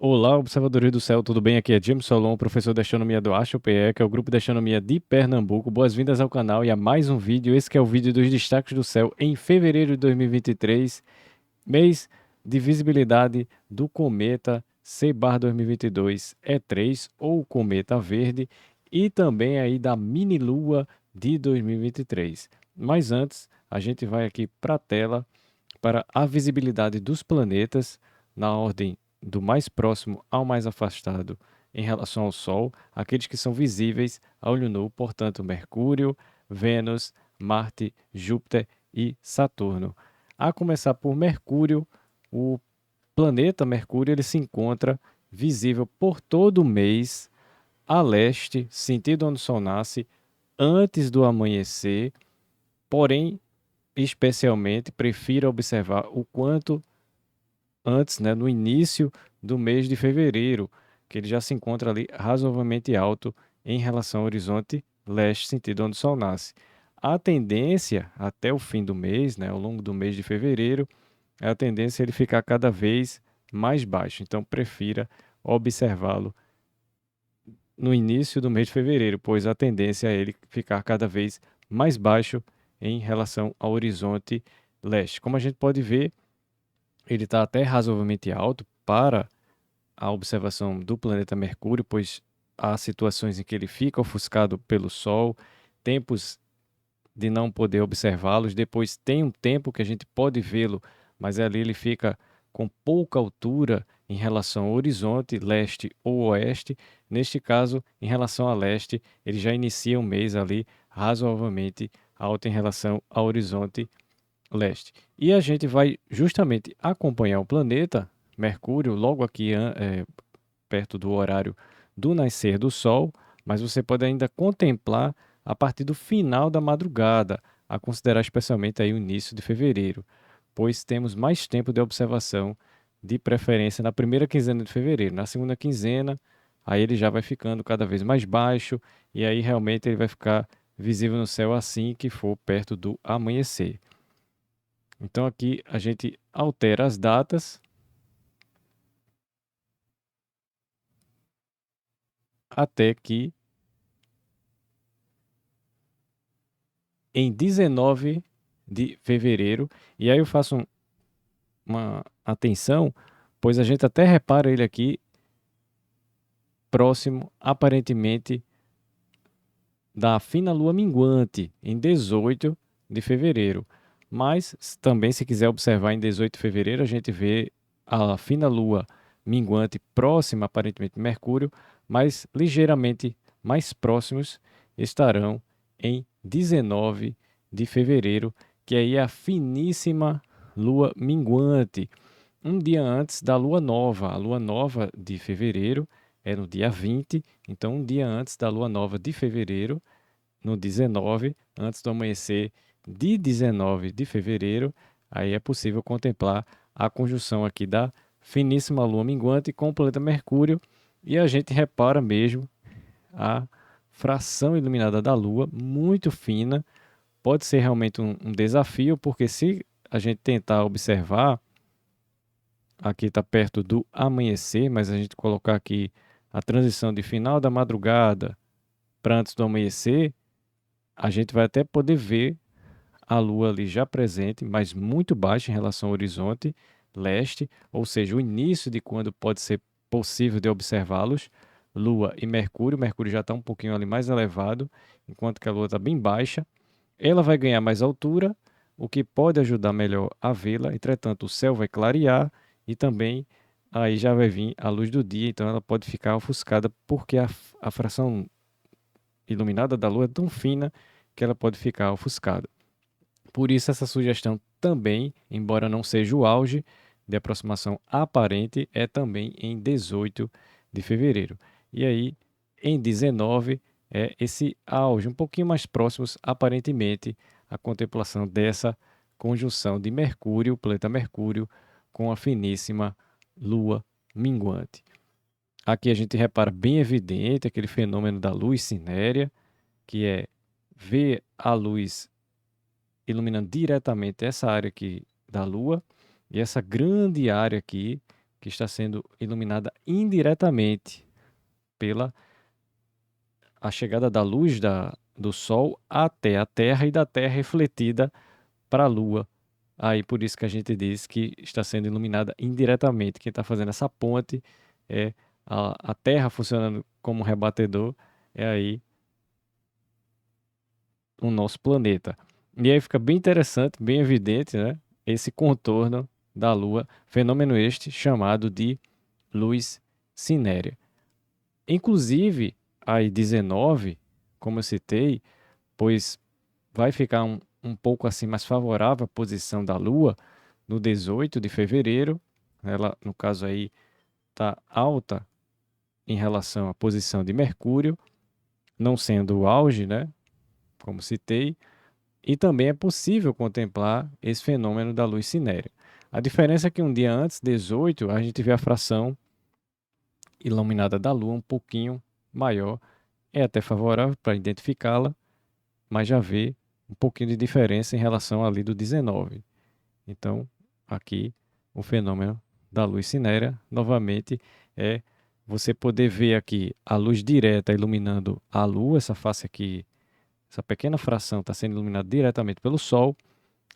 Olá, observadores do céu, tudo bem? Aqui é James Solon, professor de astronomia do AstroPE, que é o grupo de astronomia de Pernambuco. Boas-vindas ao canal e a mais um vídeo. Esse que é o vídeo dos destaques do céu em fevereiro de 2023, mês de visibilidade do cometa C/2022 E3 ou cometa verde e também aí da mini-lua de 2023. Mas antes, a gente vai aqui para a tela para a visibilidade dos planetas na ordem do mais próximo ao mais afastado em relação ao Sol, aqueles que são visíveis a olho nu, portanto, Mercúrio, Vênus, Marte, Júpiter e Saturno. A começar por Mercúrio, o planeta Mercúrio ele se encontra visível por todo o mês a leste, sentido onde o Sol nasce, antes do amanhecer, porém, especialmente, prefiro observar o quanto antes, né, no início do mês de fevereiro, que ele já se encontra ali razoavelmente alto em relação ao horizonte leste, sentido onde o Sol nasce. A tendência até o fim do mês, né, ao longo do mês de fevereiro, é a tendência ele ficar cada vez mais baixo. Então, prefira observá-lo no início do mês de fevereiro, pois a tendência é ele ficar cada vez mais baixo em relação ao horizonte leste. Como a gente pode ver, ele está até razoavelmente alto para a observação do planeta Mercúrio, pois há situações em que ele fica ofuscado pelo Sol, tempos de não poder observá-los, depois tem um tempo que a gente pode vê-lo, mas ali ele fica com pouca altura em relação ao horizonte leste ou oeste. Neste caso, em relação a leste, ele já inicia o mês ali razoavelmente alto em relação ao horizonte leste. E a gente vai justamente acompanhar o planeta Mercúrio logo aqui perto do horário do nascer do Sol, mas você pode ainda contemplar a partir do final da madrugada, a considerar especialmente aí o início de fevereiro, pois temos mais tempo de observação, de preferência na primeira quinzena de fevereiro. Na segunda quinzena, aí ele já vai ficando cada vez mais baixo e aí realmente ele vai ficar visível no céu assim que for perto do amanhecer. Então aqui a gente altera as datas até que em 19 de fevereiro, e aí eu faço uma atenção, pois a gente até repara ele aqui próximo, aparentemente, da fina lua minguante, em 18 de fevereiro. Mas também, se quiser observar em 18 de fevereiro, a gente vê a fina lua minguante próxima, aparentemente, de Mercúrio, mas ligeiramente mais próximos estarão em 19 de fevereiro, que aí é a finíssima lua minguante, um dia antes da lua nova. A lua nova de fevereiro é no dia 20, então um dia antes da lua nova de fevereiro, no 19, antes do amanhecer de 19 de fevereiro, aí é possível contemplar a conjunção aqui da finíssima lua minguante com o planeta Mercúrio, e a gente repara mesmo a fração iluminada da lua, muito fina. Pode ser realmente um desafio, porque se a gente tentar observar, aqui está perto do amanhecer, mas a gente colocar aqui a transição de final da madrugada para antes do amanhecer, a gente vai até poder ver a Lua ali já presente, mas muito baixa em relação ao horizonte leste, ou seja, o início de quando pode ser possível de observá-los. Lua e Mercúrio. Mercúrio já está um pouquinho ali mais elevado, enquanto que a Lua está bem baixa. Ela vai ganhar mais altura, o que pode ajudar melhor a vê-la. Entretanto, o céu vai clarear e também aí já vai vir a luz do dia, então ela pode ficar ofuscada porque a fração iluminada da Lua é tão fina que ela pode ficar ofuscada. Por isso, essa sugestão também, embora não seja o auge de aproximação aparente, é também em 18 de fevereiro. E aí, em 19, é esse auge, um pouquinho mais próximos, aparentemente, a contemplação dessa conjunção de Mercúrio, o planeta Mercúrio, com a finíssima Lua minguante. Aqui a gente repara bem evidente aquele fenômeno da luz cinérea, que é ver a luz iluminando diretamente essa área aqui da Lua e essa grande área aqui que está sendo iluminada indiretamente pela a chegada da luz do Sol até a Terra e da Terra refletida para a Lua. Aí por isso que a gente diz que está sendo iluminada indiretamente. Quem está fazendo essa ponte é a Terra funcionando como rebatedor, é aí o nosso planeta. E aí fica bem interessante, bem evidente, né? Esse contorno da Lua, fenômeno este chamado de luz cinérea. Inclusive, aí 19, como eu citei, pois vai ficar um pouco assim mais favorável a posição da Lua no 18 de fevereiro. Ela, no caso aí, está alta em relação à posição de Mercúrio, não sendo o auge, né? Como citei, e também é possível contemplar esse fenômeno da luz cinérea. A diferença é que um dia antes, 18, a gente vê a fração iluminada da Lua um pouquinho maior. É até favorável para identificá-la, mas já vê um pouquinho de diferença em relação ali do 19. Então, aqui o fenômeno da luz cinérea, novamente, é você poder ver aqui a luz direta iluminando a Lua, essa face aqui, essa pequena fração está sendo iluminada diretamente pelo Sol,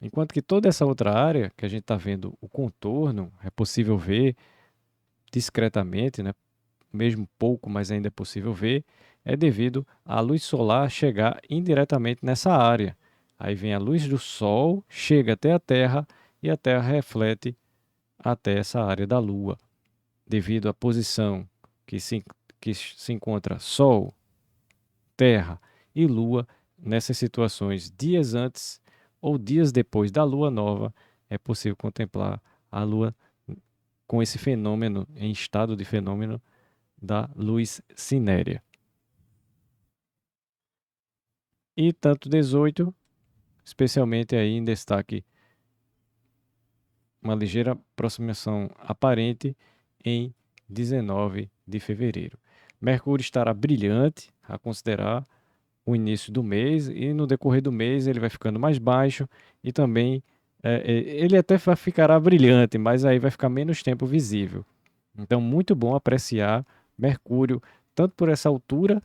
enquanto que toda essa outra área que a gente está vendo o contorno, é possível ver discretamente, né? Mesmo pouco, mas ainda é possível ver, é devido à luz solar chegar indiretamente nessa área. Aí vem a luz do Sol, chega até a Terra e a Terra reflete até essa área da Lua, devido à posição que se encontra Sol, Terra e Lua. Nessas situações, dias antes ou dias depois da Lua nova, é possível contemplar a Lua com esse fenômeno, em estado de fenômeno da luz cinérea. E tanto 18, especialmente aí em destaque uma ligeira aproximação aparente em 19 de fevereiro. Mercúrio estará brilhante, a considerar o início do mês, e no decorrer do mês ele vai ficando mais baixo e também ele até ficará brilhante, mas aí vai ficar menos tempo visível. Então, muito bom apreciar Mercúrio, tanto por essa altura,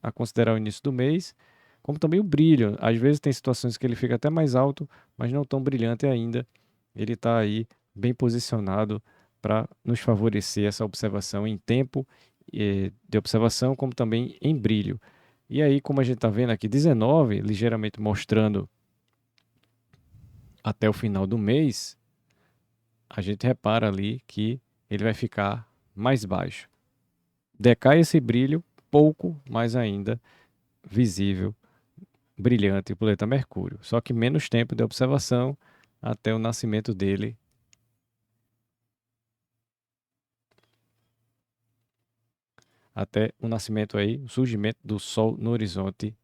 a considerar o início do mês, como também o brilho. Às vezes tem situações que ele fica até mais alto, mas não tão brilhante ainda. Ele está aí bem posicionado para nos favorecer essa observação em tempo de observação, como também em brilho. E aí, como a gente está vendo aqui, 19, ligeiramente mostrando até o final do mês, a gente repara ali que ele vai ficar mais baixo. Decai esse brilho pouco, mas ainda visível, brilhante o planeta Mercúrio. Só que menos tempo de observação até o nascimento dele. Até o nascimento aí, o surgimento do Sol no horizonte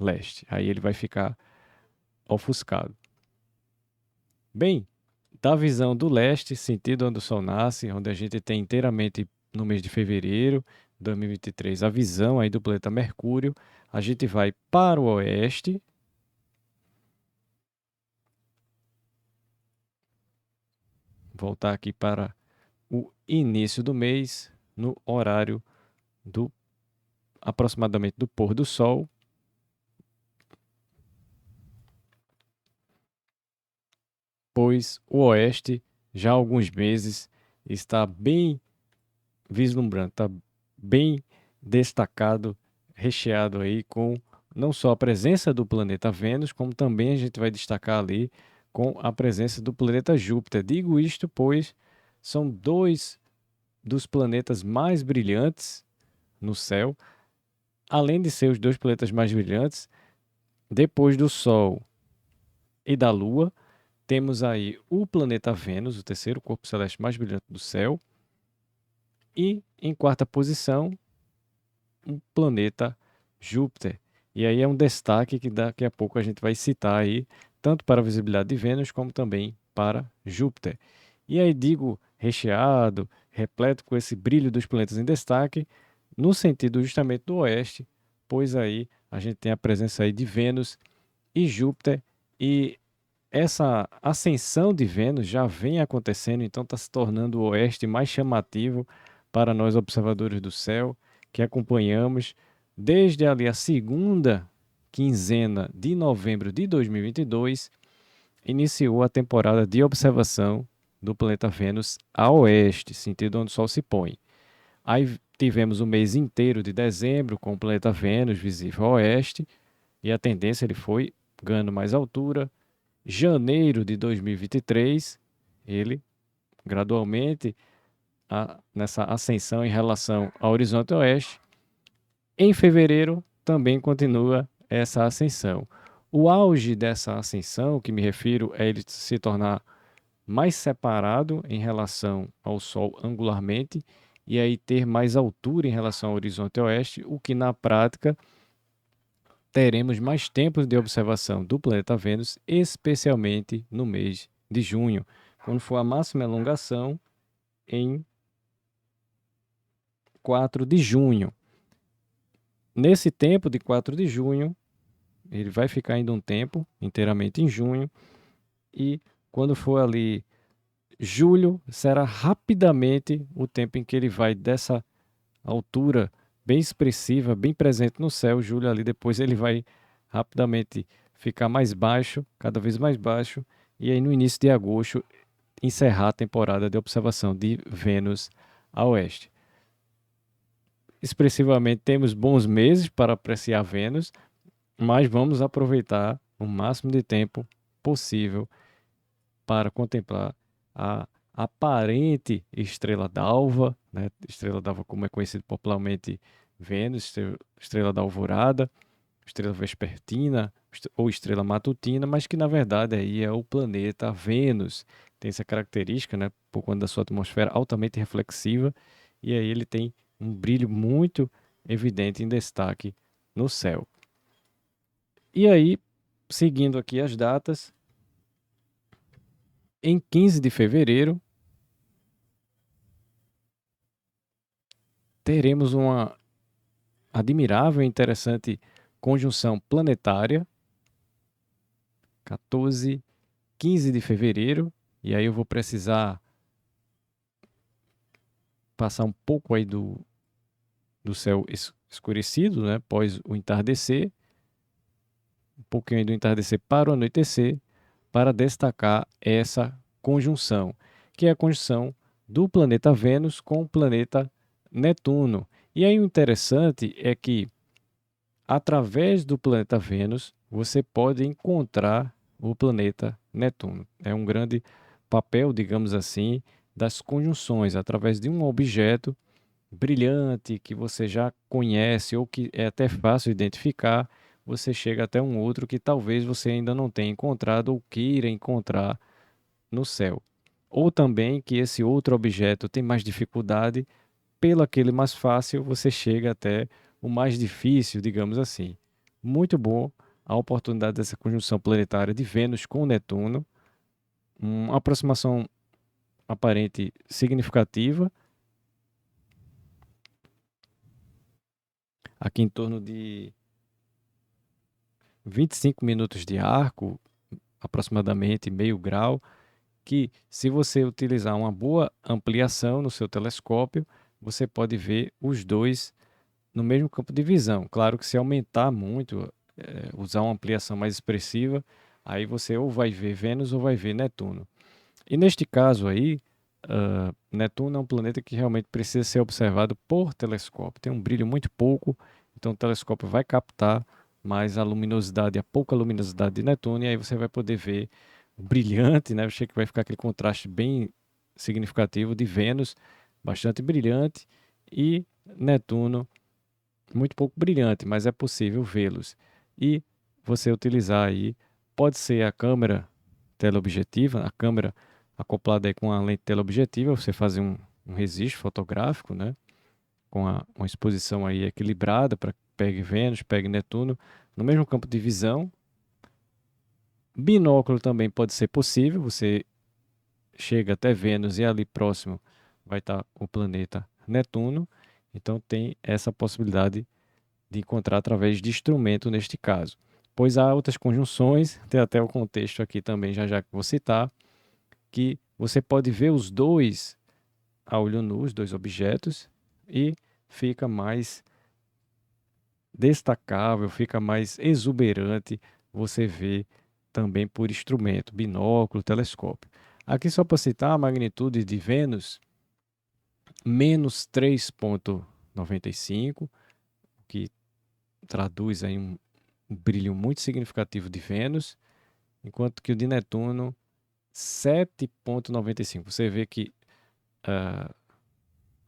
leste. Aí ele vai ficar ofuscado. Bem, da visão do leste, sentido onde o Sol nasce, onde a gente tem inteiramente no mês de fevereiro de 2023 a visão aí do planeta Mercúrio, a gente vai para o oeste. Voltar aqui para o início do mês, no horário do aproximadamente do pôr do sol. Pois o oeste já há alguns meses está bem vislumbrante, está bem destacado, recheado aí com não só a presença do planeta Vênus, como também a gente vai destacar ali com a presença do planeta Júpiter. Digo isto pois são dois dos planetas mais brilhantes no céu, além de ser os dois planetas mais brilhantes, depois do Sol e da Lua, temos aí o planeta Vênus, o terceiro corpo celeste mais brilhante do céu, e em quarta posição, o planeta Júpiter. E aí é um destaque que daqui a pouco a gente vai citar aí, tanto para a visibilidade de Vênus, como também para Júpiter. E aí digo recheado, repleto com esse brilho dos planetas em destaque, no sentido justamente do oeste, pois aí a gente tem a presença aí de Vênus e Júpiter, e essa ascensão de Vênus já vem acontecendo, então está se tornando o oeste mais chamativo para nós observadores do céu, que acompanhamos desde ali a segunda quinzena de novembro de 2022, iniciou a temporada de observação do planeta Vênus a oeste, sentido onde o Sol se põe. Aí tivemos o mês inteiro de dezembro com o planeta Vênus visível a oeste, e a tendência ele foi ganhando mais altura. Janeiro de 2023, ele gradualmente nessa ascensão em relação ao horizonte oeste. Em fevereiro também continua essa ascensão. O auge dessa ascensão, que me refiro, é ele se tornar mais separado em relação ao Sol angularmente e aí ter mais altura em relação ao horizonte oeste, o que na prática teremos mais tempo de observação do planeta Vênus, especialmente no mês de junho, quando for a máxima elongação em 4 de junho. Nesse tempo de 4 de junho, ele vai ficar ainda um tempo inteiramente em junho, e quando for ali julho, será rapidamente o tempo em que ele vai dessa altura bem expressiva, bem presente no céu. Julho ali depois ele vai rapidamente ficar mais baixo, cada vez mais baixo, e aí no início de agosto encerrar a temporada de observação de Vênus a oeste. Expressivamente temos bons meses para apreciar Vênus, mas vamos aproveitar o máximo de tempo possível para contemplar a aparente estrela d'alva, né? Estrela d'alva como é conhecido popularmente Vênus, estrela da alvorada, estrela vespertina ou estrela matutina, mas que na verdade aí é o planeta Vênus. Tem essa característica, né, por conta da sua atmosfera altamente reflexiva, e aí ele tem um brilho muito evidente em destaque no céu. E aí, seguindo aqui as datas, em 15 de fevereiro, teremos uma admirável e interessante conjunção planetária, 14, 15 de fevereiro, e aí eu vou precisar passar um pouco aí do céu escurecido, né, após o entardecer, um pouquinho aí do entardecer para o anoitecer, para destacar essa conjunção, que é a conjunção do planeta Vênus com o planeta Netuno. E aí o interessante é que, através do planeta Vênus, você pode encontrar o planeta Netuno. É um grande papel, digamos assim, das conjunções, através de um objeto brilhante que você já conhece ou que é até fácil identificar, você chega até um outro que talvez você ainda não tenha encontrado ou queira encontrar no céu. Ou também que esse outro objeto tem mais dificuldade, pelo aquele mais fácil, você chega até o mais difícil, digamos assim. Muito bom a oportunidade dessa conjunção planetária de Vênus com Netuno, uma aproximação aparente significativa, aqui em torno de 25 minutos de arco, aproximadamente meio grau, que se você utilizar uma boa ampliação no seu telescópio, você pode ver os dois no mesmo campo de visão. Claro que se aumentar muito, usar uma ampliação mais expressiva, aí você ou vai ver Vênus ou vai ver Netuno. E neste caso aí, Netuno é um planeta que realmente precisa ser observado por telescópio. Tem um brilho muito pouco, então o telescópio vai captar mais a luminosidade, a pouca luminosidade de Netuno, e aí você vai poder ver brilhante, né? Você que vai ficar aquele contraste bem significativo de Vênus, bastante brilhante, e Netuno muito pouco brilhante, mas é possível vê-los. E você utilizar aí, pode ser a câmera teleobjetiva, a câmera acoplada aí com a lente teleobjetiva, você fazer um registro fotográfico, né? Com uma exposição aí equilibrada para que pegue Vênus, pegue Netuno, no mesmo campo de visão. Binóculo também pode ser possível, você chega até Vênus e ali próximo vai estar o planeta Netuno, então tem essa possibilidade de encontrar através de instrumento neste caso. pois há outras conjunções, tem até o contexto aqui também, já já que vou citar, que você pode ver os dois a olho nu, os dois objetos, e fica mais destacável, fica mais exuberante você ver também por instrumento, binóculo, telescópio. Aqui só para citar a magnitude de Vênus, menos 3,95, que traduz aí um brilho muito significativo de Vênus, enquanto que o de Netuno, 7,95. Você vê que,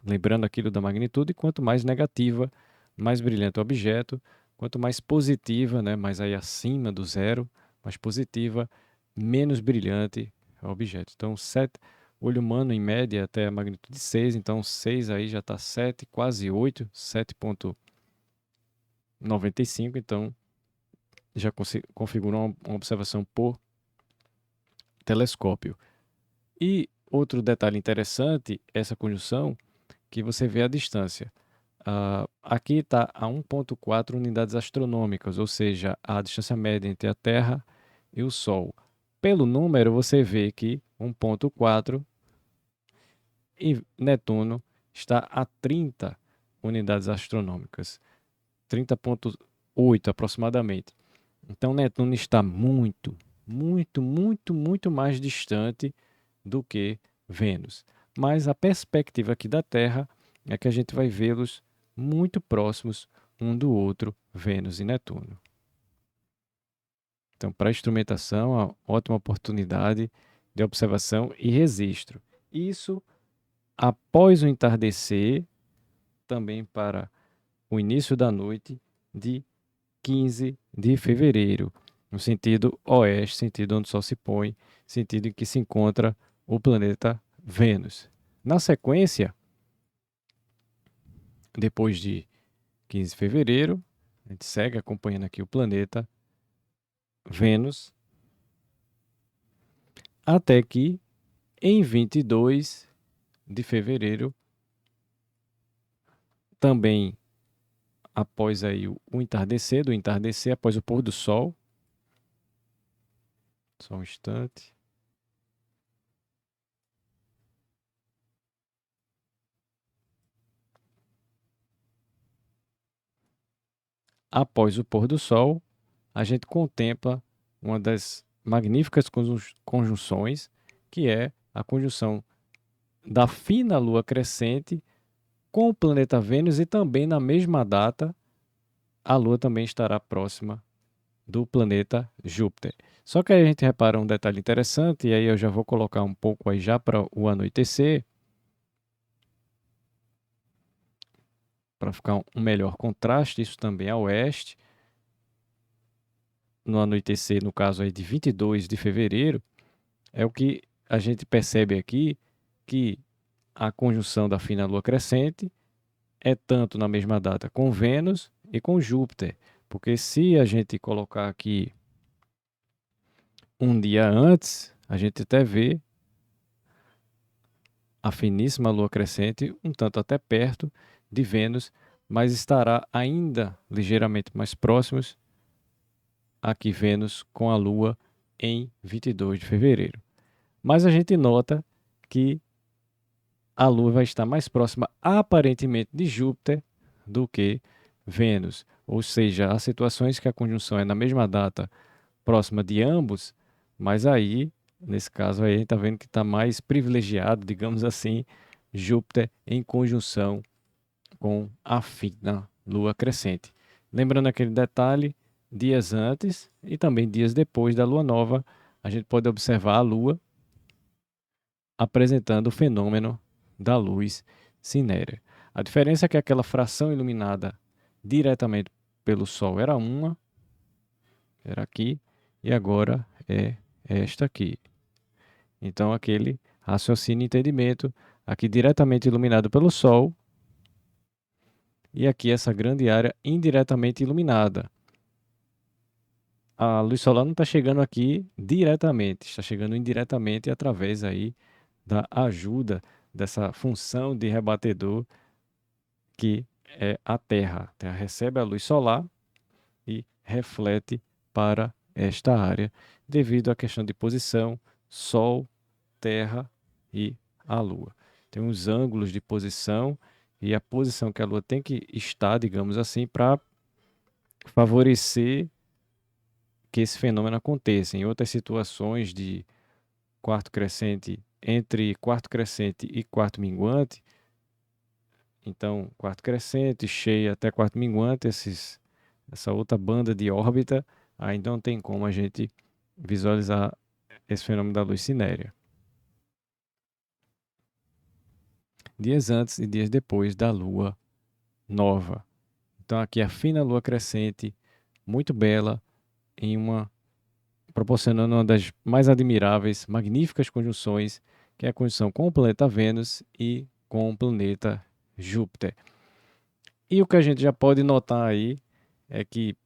lembrando aquilo da magnitude, quanto mais negativa, mais brilhante o objeto, quanto mais positiva, né, mais aí acima do zero, mais positiva, menos brilhante é o objeto. Então, 7, olho humano em média até a magnitude 6, então 6 aí já está 7, quase 8, 7,95, então já configura uma observação por telescópio. E outro detalhe interessante, essa conjunção, que você vê a distância. Aqui está a 1,4 unidades astronômicas, ou seja, a distância média entre a Terra e o Sol. Pelo número, você vê que 1,4 e Netuno está a 30 unidades astronômicas, 30,8 aproximadamente. Então, Netuno está muito, muito, muito, muito mais distante do que Vênus. Mas a perspectiva aqui da Terra é que a gente vai vê-los muito próximos um do outro, Vênus e Netuno. Então, para instrumentação, uma ótima oportunidade de observação e registro. Isso após o entardecer, também para o início da noite de 15 de fevereiro, no sentido oeste, sentido onde o Sol se põe, sentido em que se encontra o planeta Vênus. Na sequência, depois de 15 de fevereiro, a gente segue acompanhando aqui o planeta Vênus, até que em 22 de fevereiro, também após aí o entardecer, do entardecer após o pôr do sol, só um instante. Após o pôr do sol, a gente contempla uma das magníficas conjunções, que é a conjunção da fina lua crescente com o planeta Vênus, e também na mesma data a lua também estará próxima do planeta Júpiter. Só que aí a gente repara um detalhe interessante, e aí eu já vou colocar um pouco aí já para o anoitecer, para ficar um melhor contraste, isso também a oeste. No anoitecer, no caso aí de 22 de fevereiro, é o que a gente percebe aqui, que a conjunção da fina lua crescente é tanto na mesma data com Vênus e com Júpiter. Porque se a gente colocar aqui um dia antes, a gente até vê a finíssima lua crescente um tanto até perto de Vênus, mas estará ainda ligeiramente mais próximos aqui Vênus com a lua em 22 de fevereiro. Mas a gente nota que a lua vai estar mais próxima aparentemente de Júpiter do que Vênus. Ou seja, há situações que a conjunção é na mesma data próxima de ambos, mas aí, nesse caso aí, a gente está vendo que está mais privilegiado, digamos assim, Júpiter em conjunção com a fina lua crescente. Lembrando aquele detalhe, dias antes e também dias depois da lua nova, a gente pode observar a lua apresentando o fenômeno da luz cinérea. A diferença é que aquela fração iluminada diretamente pelo Sol era uma, era aqui, e agora é esta aqui. Então, aquele raciocínio e entendimento, aqui diretamente iluminado pelo Sol, e aqui essa grande área indiretamente iluminada. A luz solar não está chegando aqui diretamente, está chegando indiretamente através aí da ajuda dessa função de rebatedor que é a Terra. A Terra recebe a luz solar e reflete para esta área, devido à questão de posição, Sol, Terra e a Lua. Tem uns ângulos de posição e a posição que a Lua tem que estar, digamos assim, para favorecer que esse fenômeno aconteça. Em outras situações de quarto crescente, entre quarto crescente e quarto minguante, então quarto crescente, cheia até quarto minguante, essa outra banda de órbita, aí não tem como a gente visualizar esse fenômeno da luz cinérea. Dias antes e dias depois da lua nova. Então aqui a fina lua crescente, muito bela, proporcionando uma das mais admiráveis, magníficas conjunções, que é a conjunção com o planeta Vênus e com o planeta Júpiter. E o que a gente já pode notar aí é que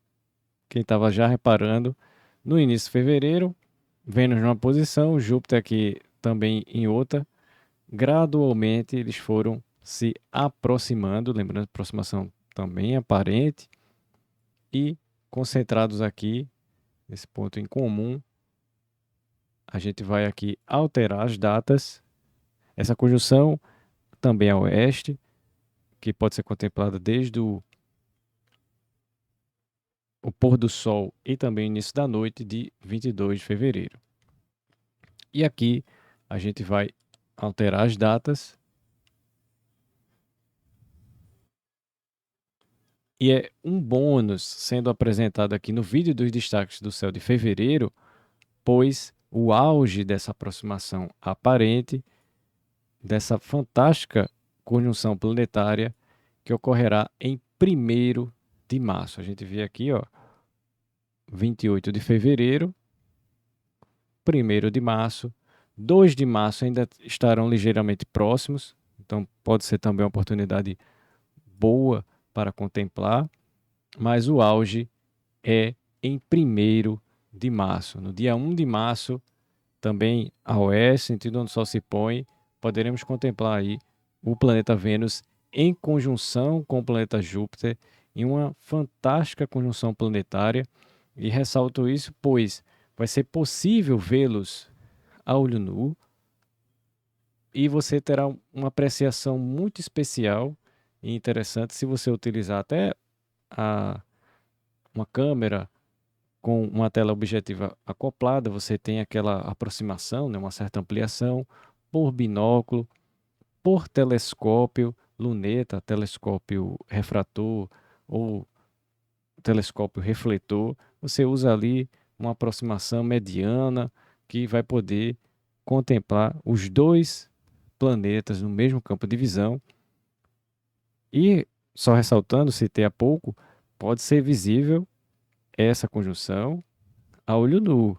quem estava já reparando, no início de fevereiro, Vênus numa posição, Júpiter aqui também em outra, gradualmente eles foram se aproximando, lembrando que a aproximação também é aparente, e concentrados aqui, nesse ponto em comum, a gente vai aqui alterar as datas. Essa conjunção também é a oeste, que pode ser contemplada desde o pôr do sol e também o início da noite de 22 de fevereiro. E aqui a gente vai alterar as datas. E é um bônus sendo apresentado aqui no vídeo dos destaques do céu de fevereiro, pois o auge dessa aproximação aparente, dessa fantástica conjunção planetária que ocorrerá em 1º de março. A gente vê aqui, ó, 28 de fevereiro, 1º de março, 2 de março ainda estarão ligeiramente próximos, então pode ser também uma oportunidade boa para contemplar, mas o auge é em 1º de março. No dia 1 de março, também a oeste, sentido onde o Sol se põe, poderemos contemplar aí o planeta Vênus em conjunção com o planeta Júpiter, em uma fantástica conjunção planetária. E ressalto isso, pois vai ser possível vê-los a olho nu e você terá uma apreciação muito especial e interessante se você utilizar até uma câmera com uma tela objetiva acoplada, você tem aquela aproximação, né, uma certa ampliação por binóculo, por telescópio, luneta, telescópio refrator ou telescópio refletor. Você usa ali uma aproximação mediana que vai poder contemplar os dois planetas no mesmo campo de visão. E, só ressaltando, citei há pouco, pode ser visível essa conjunção a olho nu,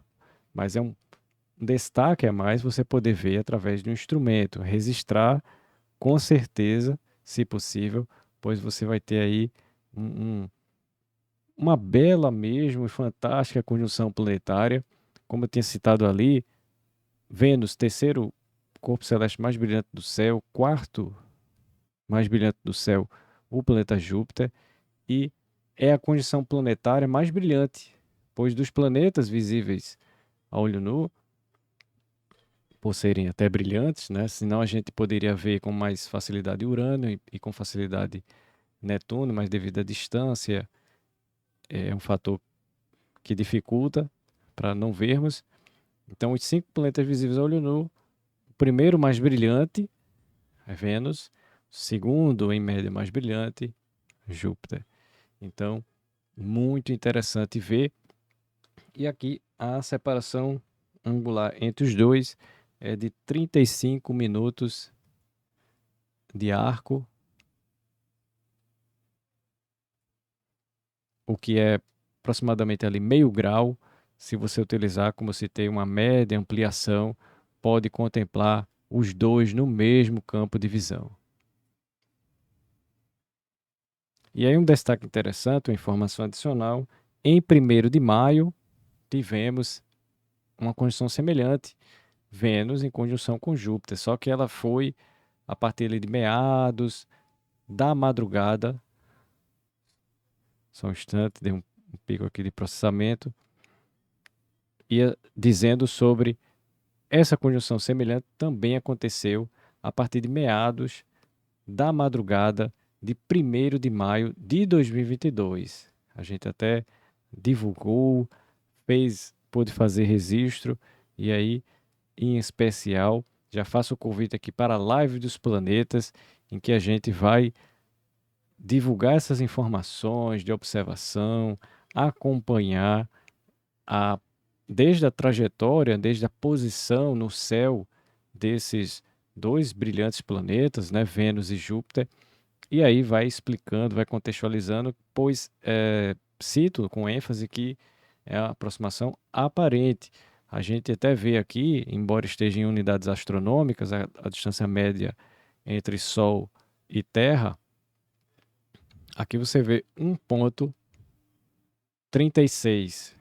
mas é um destaque a mais você poder ver através de um instrumento, registrar com certeza, se possível, pois você vai ter aí uma bela mesmo e fantástica conjunção planetária. Como eu tinha citado ali, Vênus, terceiro corpo celeste mais brilhante do céu, quarto mais brilhante do céu, o planeta Júpiter, e é a conjunção planetária mais brilhante, pois dos planetas visíveis a olho nu, por serem até brilhantes, né? Senão a gente poderia ver com mais facilidade Urano e com facilidade Netuno, mas devido à distância, é um fator que dificulta para não vermos. Então, os 5 planetas visíveis a olho nu, o primeiro mais brilhante é Vênus, o segundo, em média, mais brilhante, Júpiter. Então, muito interessante ver. E aqui a separação angular entre os dois é de 35 minutos de arco, o que é aproximadamente ali meio grau. Se você utilizar, como eu citei, uma média ampliação, pode contemplar os dois no mesmo campo de visão. E aí um destaque interessante, uma informação adicional, em 1º de maio tivemos uma conjunção semelhante, Vênus em conjunção com Júpiter, só que ela foi a partir ali de meados da madrugada. Só um instante, dei um pico aqui de processamento. ia dizendo sobre essa conjunção semelhante também aconteceu a partir de meados da madrugada de 1º de maio de 2022. A gente até divulgou, pôde fazer registro, e aí, em especial, já faço o convite aqui para a Live dos Planetas, em que a gente vai divulgar essas informações de observação, acompanhar desde a trajetória, desde a posição no céu desses dois brilhantes planetas, né, Vênus e Júpiter, e aí vai explicando, vai contextualizando, pois cito com ênfase que é a aproximação aparente. A gente até vê aqui, embora esteja em unidades astronômicas, a distância média entre Sol e Terra, aqui você vê 1,36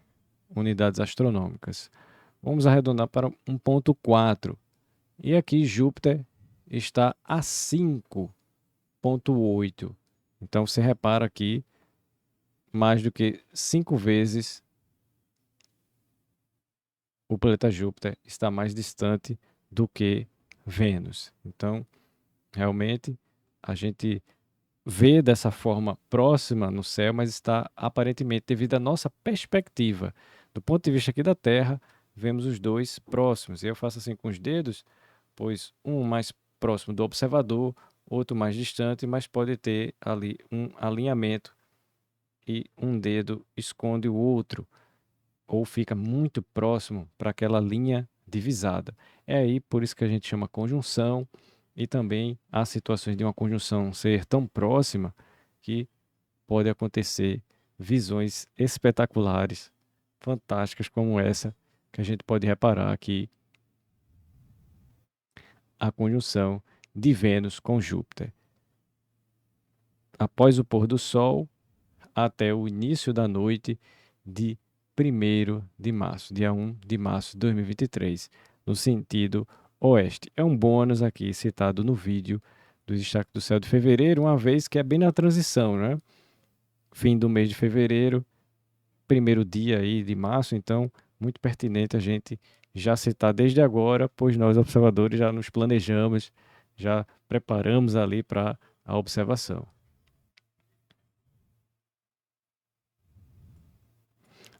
unidades astronômicas. Vamos arredondar para 1,4. E aqui Júpiter está a 5,8. Então você repara aqui, mais do que 5 vezes o planeta Júpiter está mais distante do que Vênus. Então, realmente, a gente vê dessa forma próxima no céu, mas está aparentemente devido à nossa perspectiva. Do ponto de vista aqui da Terra, vemos os dois próximos. Eu faço assim com os dedos, pois um mais próximo do observador, outro mais distante, mas pode ter ali um alinhamento e um dedo esconde o outro, ou fica muito próximo para aquela linha divisada. É aí por isso que a gente chama conjunção, e também há situações de uma conjunção ser tão próxima que pode acontecer visões espetaculares, fantásticas como essa, que a gente pode reparar aqui, a conjunção de Vênus com Júpiter. Após o pôr do Sol, até o início da noite de 1º de março, dia 1 de março de 2023, no sentido oeste. É um bônus aqui citado no vídeo do Destaque do Céu de fevereiro, uma vez que é bem na transição, né? Fim do mês de fevereiro, 1º dia aí de março, então muito pertinente a gente já citar desde agora, pois nós observadores já nos planejamos, já preparamos ali para a observação.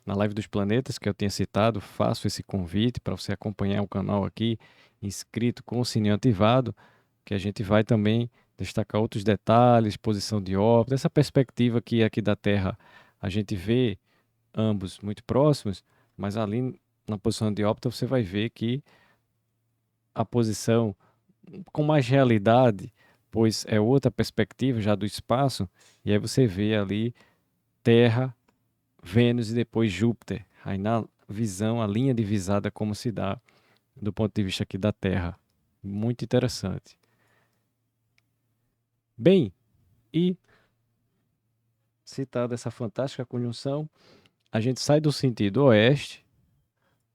Na Live dos Planetas, que eu tinha citado, faço esse convite para você acompanhar o canal aqui, inscrito com o sininho ativado, que a gente vai também destacar outros detalhes, posição de órbita, essa perspectiva que aqui da Terra a gente vê ambos muito próximos, mas ali na posição de órbita você vai ver que a posição com mais realidade, pois é outra perspectiva já do espaço, e aí você vê ali Terra, Vênus e depois Júpiter. Aí na visão, a linha divisada como se dá do ponto de vista aqui da Terra. Muito interessante. Bem, e citada essa fantástica conjunção, a gente sai do sentido oeste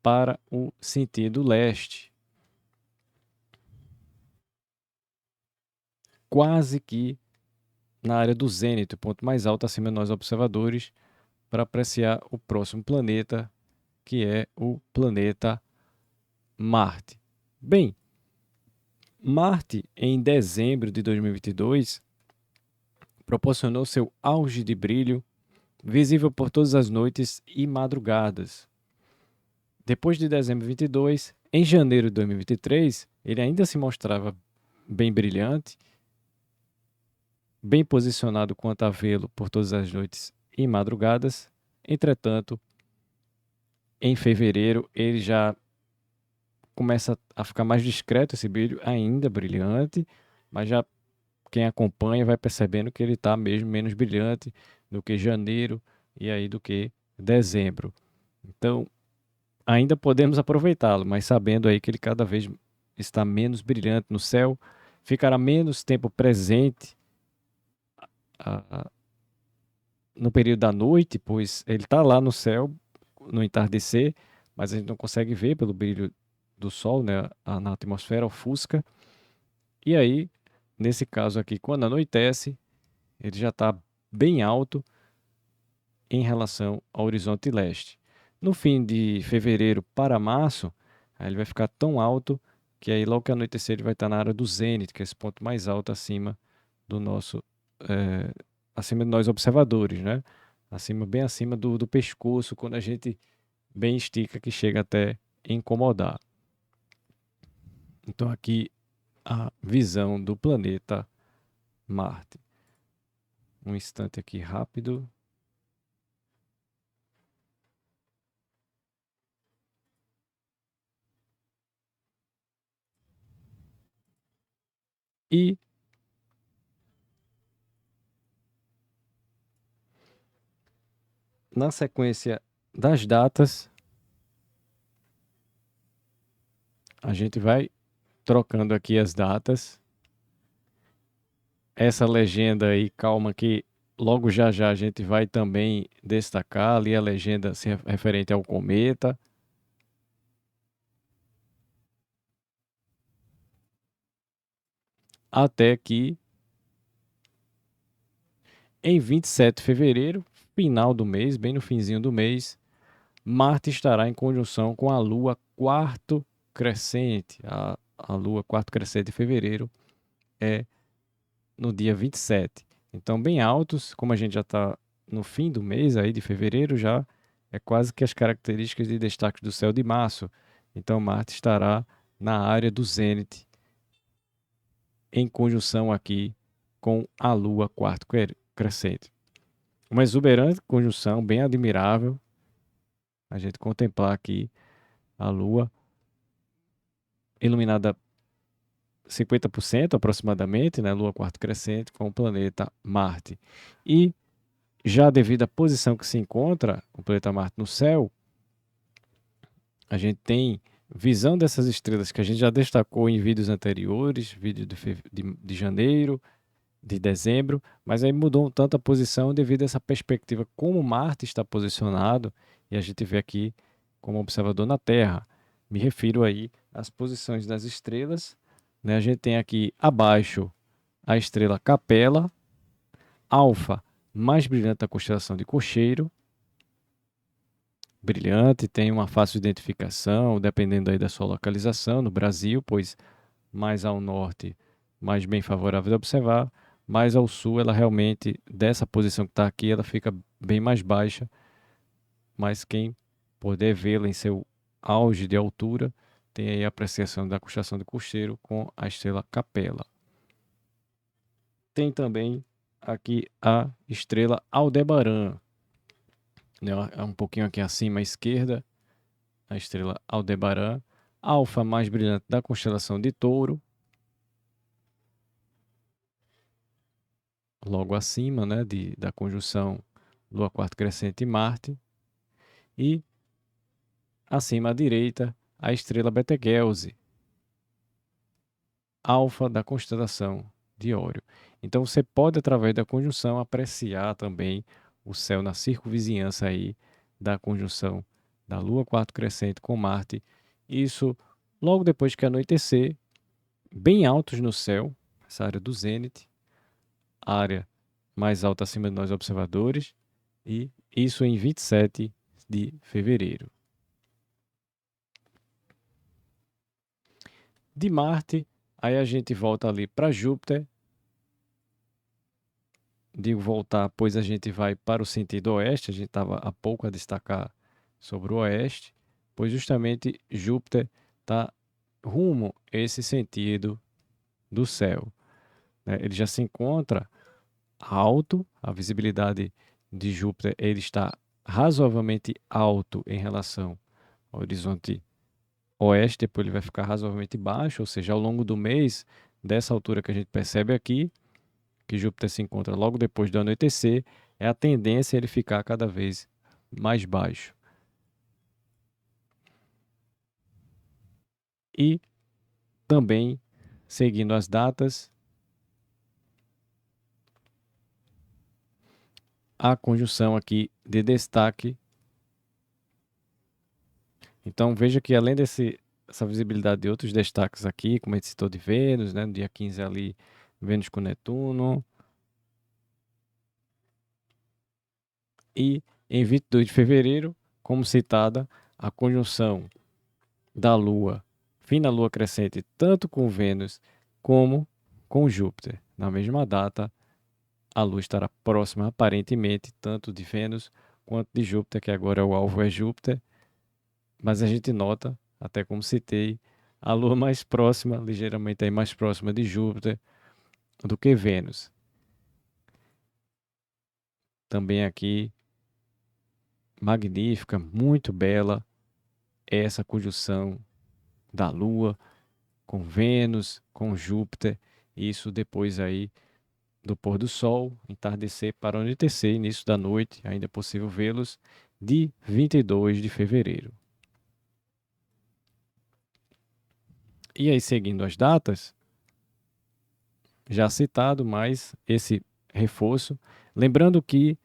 para o sentido leste. Quase que na área do zênite, o ponto mais alto acima de nós observadores, para apreciar o próximo planeta, que é o planeta Marte. Bem, Marte, em dezembro de 2022, proporcionou seu auge de brilho, visível por todas as noites e madrugadas. Depois de dezembro de 22, em janeiro de 2023, ele ainda se mostrava bem brilhante, bem posicionado quanto a vê-lo por todas as noites e madrugadas. Entretanto, em fevereiro, ele já começa a ficar mais discreto esse brilho, ainda brilhante, mas já quem acompanha vai percebendo que ele está mesmo menos brilhante do que janeiro e aí do que dezembro. Então, ainda podemos aproveitá-lo, mas sabendo aí que ele cada vez está menos brilhante no céu, ficará menos tempo presente no período da noite, pois ele está lá no céu, no entardecer, mas a gente não consegue ver pelo brilho do Sol, né, na atmosfera, ofusca. E aí, nesse caso aqui, quando anoitece, ele já está bem alto em relação ao horizonte leste. No fim de fevereiro para março, aí ele vai ficar tão alto que aí logo que anoitecer ele vai estar na área do zênite, que é esse ponto mais alto acima do nosso, eh, acima de nós observadores, né? Acima, bem acima do pescoço, quando a gente bem estica, que chega até incomodar. Então aqui a visão do planeta Marte. Um instante aqui rápido. E na sequência das datas, a gente vai trocando aqui as datas. Essa legenda aí, calma que logo já já a gente vai também destacar ali a legenda referente ao cometa. Até que em 27 de fevereiro, final do mês, bem no finzinho do mês, Marte estará em conjunção com a Lua quarto crescente. A Lua quarto crescente de fevereiro é no dia 27. Então, bem altos, como a gente já está no fim do mês aí de fevereiro, já é quase que as características de destaque do céu de março. Então, Marte estará na área do zênite, em conjunção aqui com a Lua quarto crescente. Uma exuberante conjunção, bem admirável, a gente contemplar aqui a Lua iluminada 50% aproximadamente, né, Lua quarto crescente, com o planeta Marte. E já devido à posição que se encontra o planeta Marte no céu, a gente tem visão dessas estrelas que a gente já destacou em vídeos anteriores, vídeo de janeiro, de dezembro, mas aí mudou um tanto a posição devido a essa perspectiva como Marte está posicionado e a gente vê aqui como observador na Terra. Me refiro aí às posições das estrelas, né? A gente tem aqui abaixo a estrela Capela, Alfa, mais brilhante da constelação de Cocheiro, brilhante, tem uma fácil identificação, dependendo aí da sua localização no Brasil, pois mais ao norte, mais bem favorável de observar, mais ao sul, ela realmente, dessa posição que está aqui, ela fica bem mais baixa, mas quem puder vê-la em seu auge de altura, tem aí a apreciação da constelação de Cocheiro com a estrela Capela. Tem também aqui a estrela Aldebaran, né, um pouquinho aqui acima à esquerda, a estrela Aldebaran, alfa mais brilhante da constelação de Touro, logo acima, né, da conjunção Lua quarto crescente e Marte, e acima à direita a estrela Betelgeuse, alfa da constelação de Órion. Então você pode, através da conjunção, apreciar também o céu na circunvizinhança aí da conjunção da Lua quarto crescente com Marte. Isso logo depois que anoitecer, bem altos no céu, essa área do zênite, a área mais alta acima de nós observadores, e isso em 27 de fevereiro. De Marte, aí a gente volta ali para Júpiter. Digo voltar, pois a gente vai para o sentido oeste, a gente estava há pouco a destacar sobre o oeste, pois justamente Júpiter está rumo a esse sentido do céu, né? Ele já se encontra alto, a visibilidade de Júpiter ele está razoavelmente alto em relação ao horizonte oeste, depois ele vai ficar razoavelmente baixo, ou seja, ao longo do mês, dessa altura que a gente percebe aqui, que Júpiter se encontra logo depois do anoitecer, é a tendência ele ficar cada vez mais baixo. E também, seguindo as datas, a conjunção aqui de destaque. Então veja que além essa visibilidade de outros destaques aqui, como a gente citou de Vênus, né, no dia 15 ali, Vênus com Netuno, e em 22 de fevereiro, como citada, a conjunção da Lua, fina Lua crescente, tanto com Vênus como com Júpiter. Na mesma data, a Lua estará próxima, aparentemente, tanto de Vênus quanto de Júpiter, que agora o alvo é Júpiter, mas a gente nota, até como citei, a Lua mais próxima, ligeiramente aí mais próxima de Júpiter do que Vênus. Também aqui, magnífica, muito bela, essa conjunção da Lua com Vênus, com Júpiter, isso depois aí do pôr do sol, entardecer para anoitecer, início da noite, ainda é possível vê-los, de 22 de fevereiro. E aí, seguindo as datas, já citado, mais esse reforço, lembrando que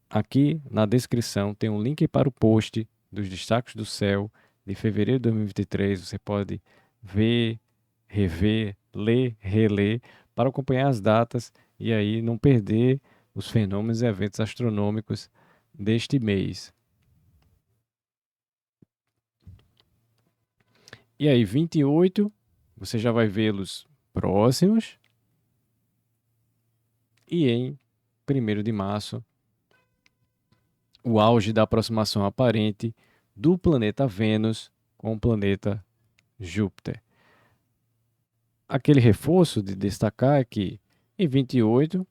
aqui na descrição tem um link para o post dos destaques do céu de fevereiro de 2023, você pode ver, rever, ler, reler, para acompanhar as datas e aí não perder os fenômenos e eventos astronômicos deste mês. E aí, 28, você já vai vê-los próximos. E em 1º de março, o auge da aproximação aparente do planeta Vênus com o planeta Júpiter. Aquele reforço de destacar é que em 28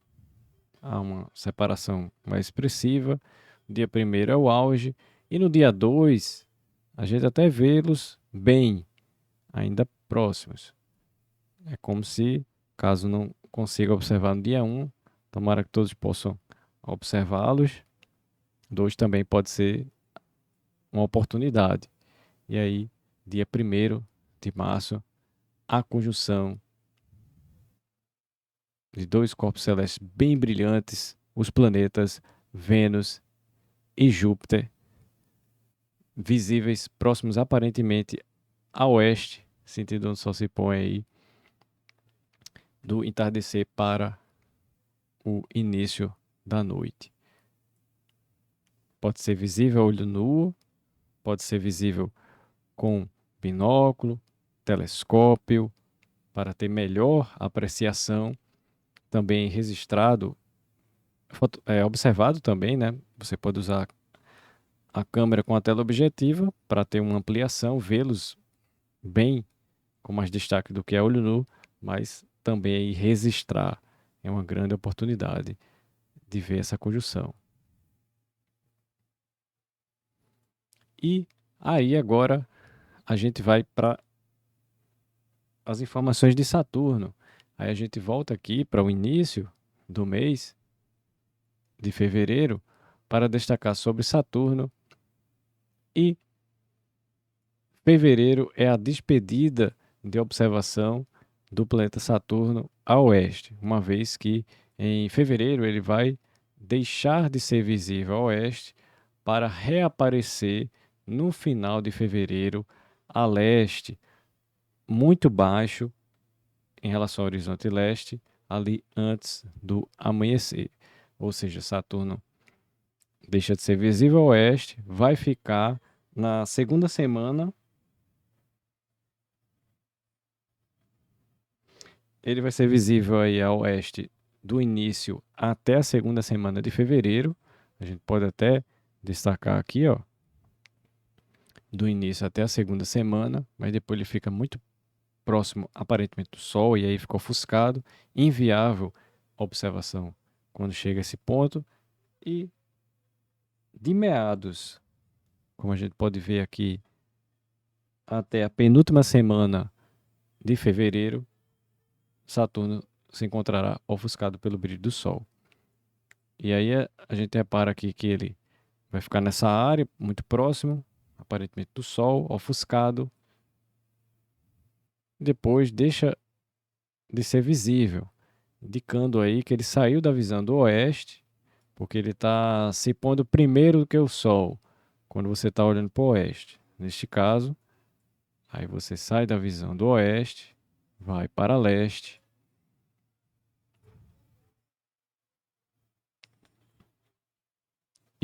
há uma separação mais expressiva, no dia 1º é o auge, e no dia 2 a gente até vê-los bem, ainda próximos. É como se, caso não consiga observar no dia 1, tomara que todos possam observá-los. 2 também pode ser uma oportunidade. E aí, dia 1º de março, a conjunção de 2 corpos celestes bem brilhantes, os planetas Vênus e Júpiter, visíveis próximos aparentemente a oeste, sentido onde o Sol se põe aí, do entardecer para o início da noite. Pode ser visível a olho nu, pode ser visível com binóculo, telescópio, para ter melhor apreciação. Também registrado, observado também, né? Você pode usar a câmera com a tela objetiva para ter uma ampliação, vê-los bem com mais destaque do que a olho nu, mas também aí registrar é uma grande oportunidade de ver essa conjunção. E aí agora a gente vai para as informações de Saturno. Aí a gente volta aqui para o início do mês de fevereiro para destacar sobre Saturno. E fevereiro é a despedida de observação do planeta Saturno a oeste, uma vez que em fevereiro ele vai deixar de ser visível a oeste para reaparecer no final de fevereiro a leste, muito baixo em relação ao horizonte leste, ali antes do amanhecer. Ou seja, Saturno deixa de ser visível a oeste, vai ficar na segunda semana. Ele vai ser visível aí a oeste do início até a segunda semana de fevereiro. A gente pode até destacar aqui, ó, do início até a segunda semana, mas depois ele fica muito próximo, aparentemente, do Sol, e aí fica ofuscado, inviável a observação quando chega a esse ponto. E de meados, como a gente pode ver aqui, até a penúltima semana de fevereiro, Saturno se encontrará ofuscado pelo brilho do Sol. E aí a gente repara aqui que ele vai ficar nessa área, muito próximo, aparentemente do Sol, ofuscado. Depois deixa de ser visível, indicando aí que ele saiu da visão do oeste, porque ele está se pondo primeiro do que o Sol, quando você está olhando para o oeste. Neste caso, aí você sai da visão do oeste, vai para leste.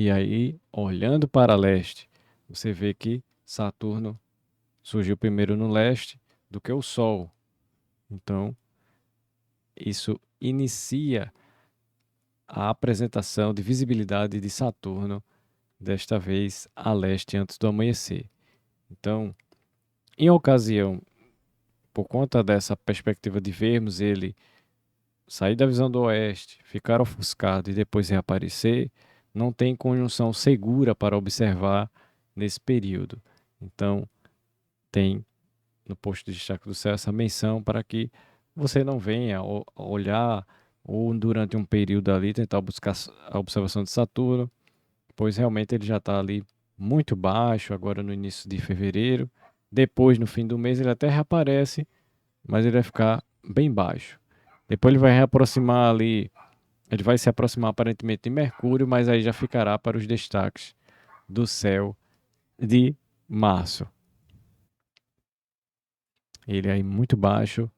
E aí, olhando para leste, você vê que Saturno surgiu primeiro no leste do que o Sol. Então, isso inicia a apresentação de visibilidade de Saturno, desta vez a leste antes do amanhecer. Então, em ocasião, por conta dessa perspectiva de vermos ele sair da visão do oeste, ficar ofuscado e depois reaparecer, não tem conjunção segura para observar nesse período. Então, tem no posto de destaque do céu essa menção para que você não venha olhar ou durante um período ali tentar buscar a observação de Saturno, pois realmente ele já está ali muito baixo, agora no início de fevereiro. Depois, no fim do mês, ele até reaparece, mas ele vai ficar bem baixo. Depois ele vai reaproximar ali, ele vai se aproximar aparentemente de Mercúrio, mas aí já ficará para os destaques do céu de março. Ele aí muito baixo,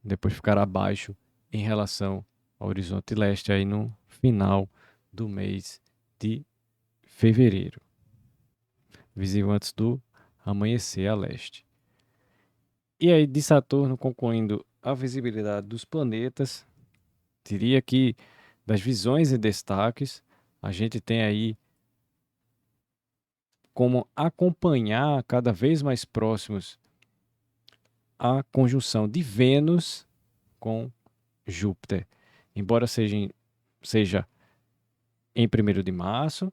depois ficará baixo em relação ao horizonte leste aí no final do mês de fevereiro, visível antes do amanhecer a leste. E aí de Saturno, concluindo a visibilidade dos planetas, diria que das visões e destaques, a gente tem aí como acompanhar cada vez mais próximos a conjunção de Vênus com Júpiter. Embora seja em 1º de março,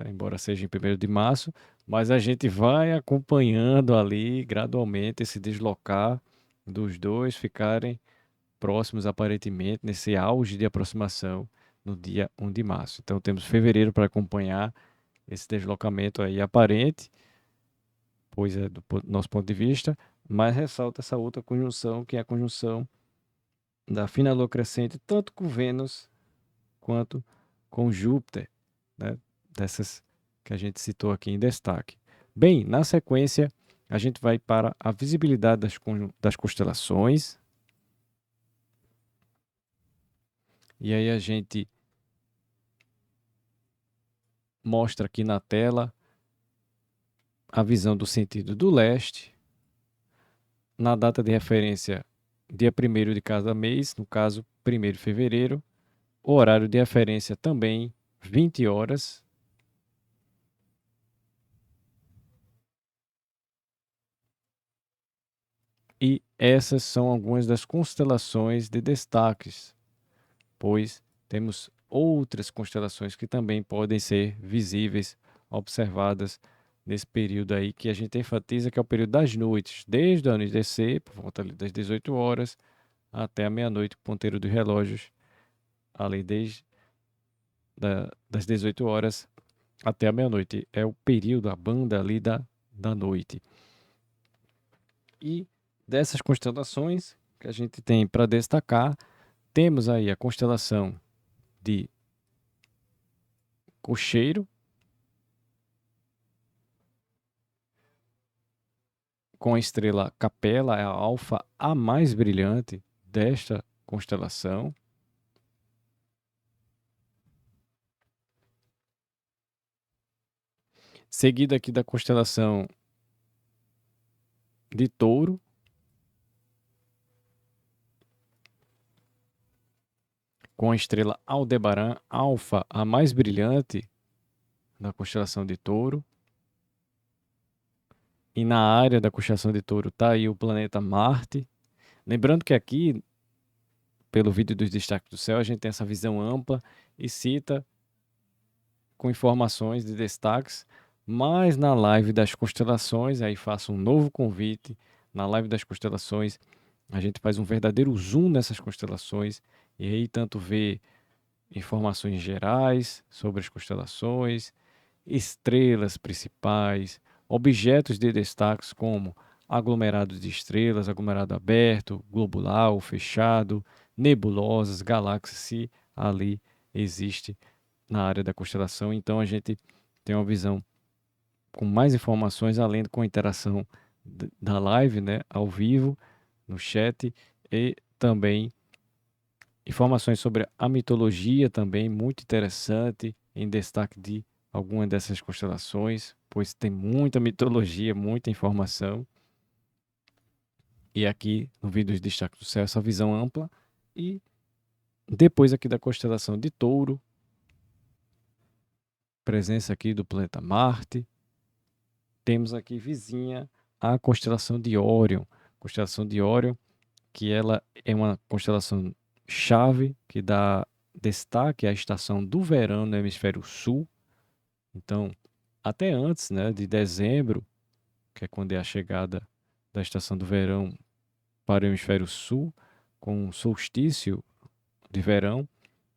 embora seja em 1º de março, mas a gente vai acompanhando ali gradualmente esse deslocar dos dois ficarem próximos aparentemente nesse auge de aproximação no dia 1 de março. Então temos fevereiro para acompanhar esse deslocamento aí aparente, pois é do nosso ponto de vista, mas ressalta essa outra conjunção, que é a conjunção da fina lua crescente, tanto com Vênus quanto com Júpiter, né? Dessas que a gente citou aqui em destaque. Bem, na sequência, a gente vai para a visibilidade das constelações. E aí a gente mostra aqui na tela a visão do sentido do leste, na data de referência, dia 1º de cada mês, no caso, 1º de fevereiro, o horário de referência também, 20 horas. E essas são algumas das constelações de destaques, pois temos outras constelações que também podem ser visíveis, observadas nesse período aí que a gente enfatiza, que é o período das noites, desde o anoitecer, por volta das 18 horas, até a meia-noite, ponteiro dos relógios, ali desde das 18 horas até a meia-noite. É o período, a banda ali da noite. E dessas constelações que a gente tem para destacar, temos aí a constelação de Cocheiro, com a estrela Capela, é a alfa a mais brilhante desta constelação. Seguida aqui da constelação de Touro, com a estrela Aldebaran, alfa a mais brilhante da constelação de Touro. E na área da constelação de Touro está aí o planeta Marte. Lembrando que aqui, pelo vídeo dos destaques do céu, a gente tem essa visão ampla e cita com informações de destaques, mas na live das constelações, aí faço um novo convite, na live das constelações, a gente faz um verdadeiro zoom nessas constelações e aí tanto vê informações gerais sobre as constelações, estrelas principais, objetos de destaques como aglomerados de estrelas, aglomerado aberto, globular ou fechado, nebulosas, galáxias, se ali existe na área da constelação. Então a gente tem uma visão com mais informações, além com a interação da live, né, ao vivo, no chat, e também informações sobre a mitologia também, muito interessante, em destaque de alguma dessas constelações, pois tem muita mitologia, muita informação. E aqui no vídeo de Destaque do Céu, essa visão ampla. E depois aqui da constelação de Touro, presença aqui do planeta Marte. Temos aqui vizinha a constelação de Órion. Constelação de Órion, que ela é uma constelação chave que dá destaque à estação do verão no hemisfério sul. Então, até antes, né, de dezembro, que é quando é a chegada da estação do verão para o hemisfério sul, com o solstício de verão,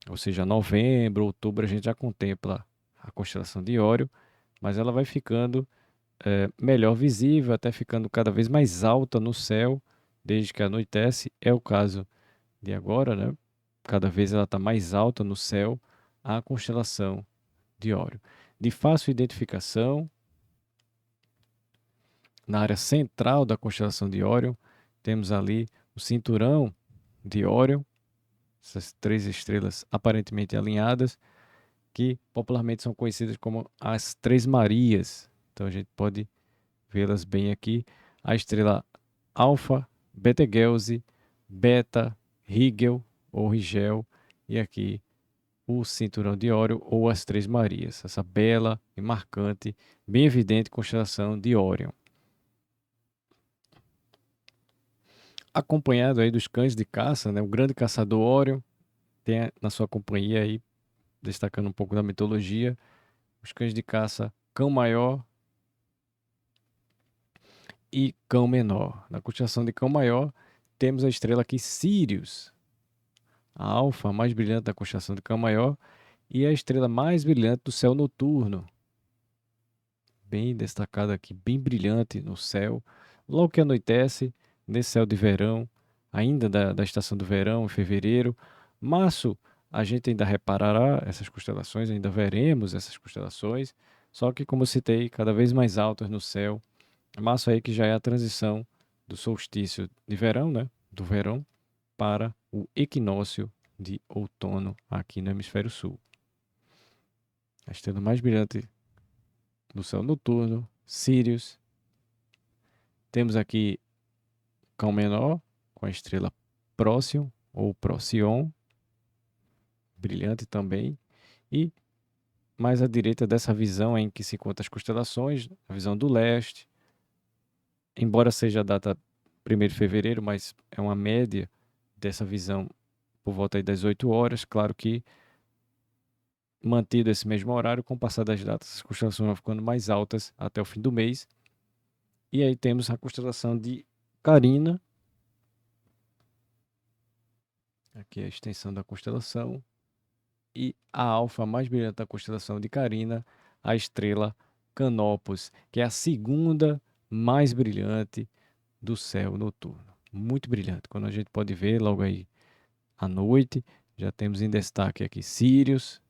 ou seja, novembro, outubro, a gente já contempla a constelação de Órion, mas ela vai ficando melhor visível, até ficando cada vez mais alta no céu, desde que anoitece. É o caso de agora, né? Cada vez ela está mais alta no céu, a constelação de Órion. De fácil identificação, na área central da constelação de Órion, temos ali o cinturão de Órion, essas três estrelas aparentemente alinhadas, que popularmente são conhecidas como as Três Marias. Então a gente pode vê-las bem aqui. A estrela Alfa, Betelgeuse, Beta, Rigel ou Rigel, e aqui o cinturão de Órion ou as Três Marias, essa bela e marcante, bem evidente constelação de Órion. Acompanhado aí dos cães de caça, né, o grande caçador Órion, tem na sua companhia aí, destacando um pouco da mitologia, os cães de caça Cão Maior e Cão Menor. Na constelação de Cão Maior, temos a estrela aqui Sirius, a alfa mais brilhante da constelação de Cão Maior e a estrela mais brilhante do céu noturno. Bem destacada aqui, bem brilhante no céu. Logo que anoitece, nesse céu de verão, ainda da estação do verão, em fevereiro. Março, a gente ainda reparará essas constelações, ainda veremos essas constelações, só que, como eu citei, cada vez mais altas no céu. Março aí que já é a transição do solstício de verão, né? Do verão para o equinócio de outono aqui no hemisfério sul. A estrela mais brilhante do céu noturno, Sirius. Temos aqui Cão Menor com a estrela Próximo ou Procyon, brilhante também. E mais à direita dessa visão em que se encontram as constelações, a visão do leste. Embora seja a data 1º de fevereiro, mas é uma média dessa visão por volta das 8 horas. Claro que mantido esse mesmo horário, com o passar das datas, as constelações vão ficando mais altas até o fim do mês. E aí temos a constelação de Carina. Aqui é a extensão da constelação. E a alfa mais brilhante da constelação de Carina, a estrela Canopus, que é a segunda mais brilhante do céu noturno. Muito brilhante. Quando a gente pode ver logo aí à noite, já temos em destaque aqui Sirius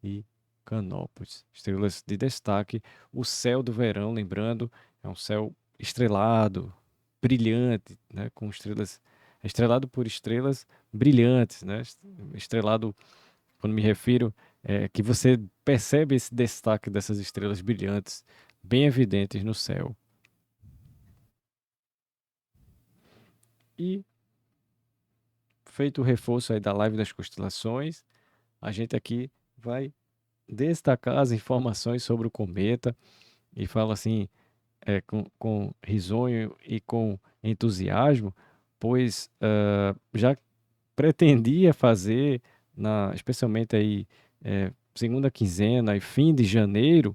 e Canopus, estrelas de destaque. O céu do verão, lembrando, é um céu estrelado, brilhante, né, com estrelas, estrelado por estrelas brilhantes, né? Estrelado, quando me refiro, é que você percebe esse destaque dessas estrelas brilhantes, bem evidentes no céu. E feito o reforço aí da live das constelações, a gente aqui vai destacar as informações sobre o cometa e fala assim, com risonho e com entusiasmo, pois já pretendia fazer, especialmente aí, segunda quinzena e fim de janeiro,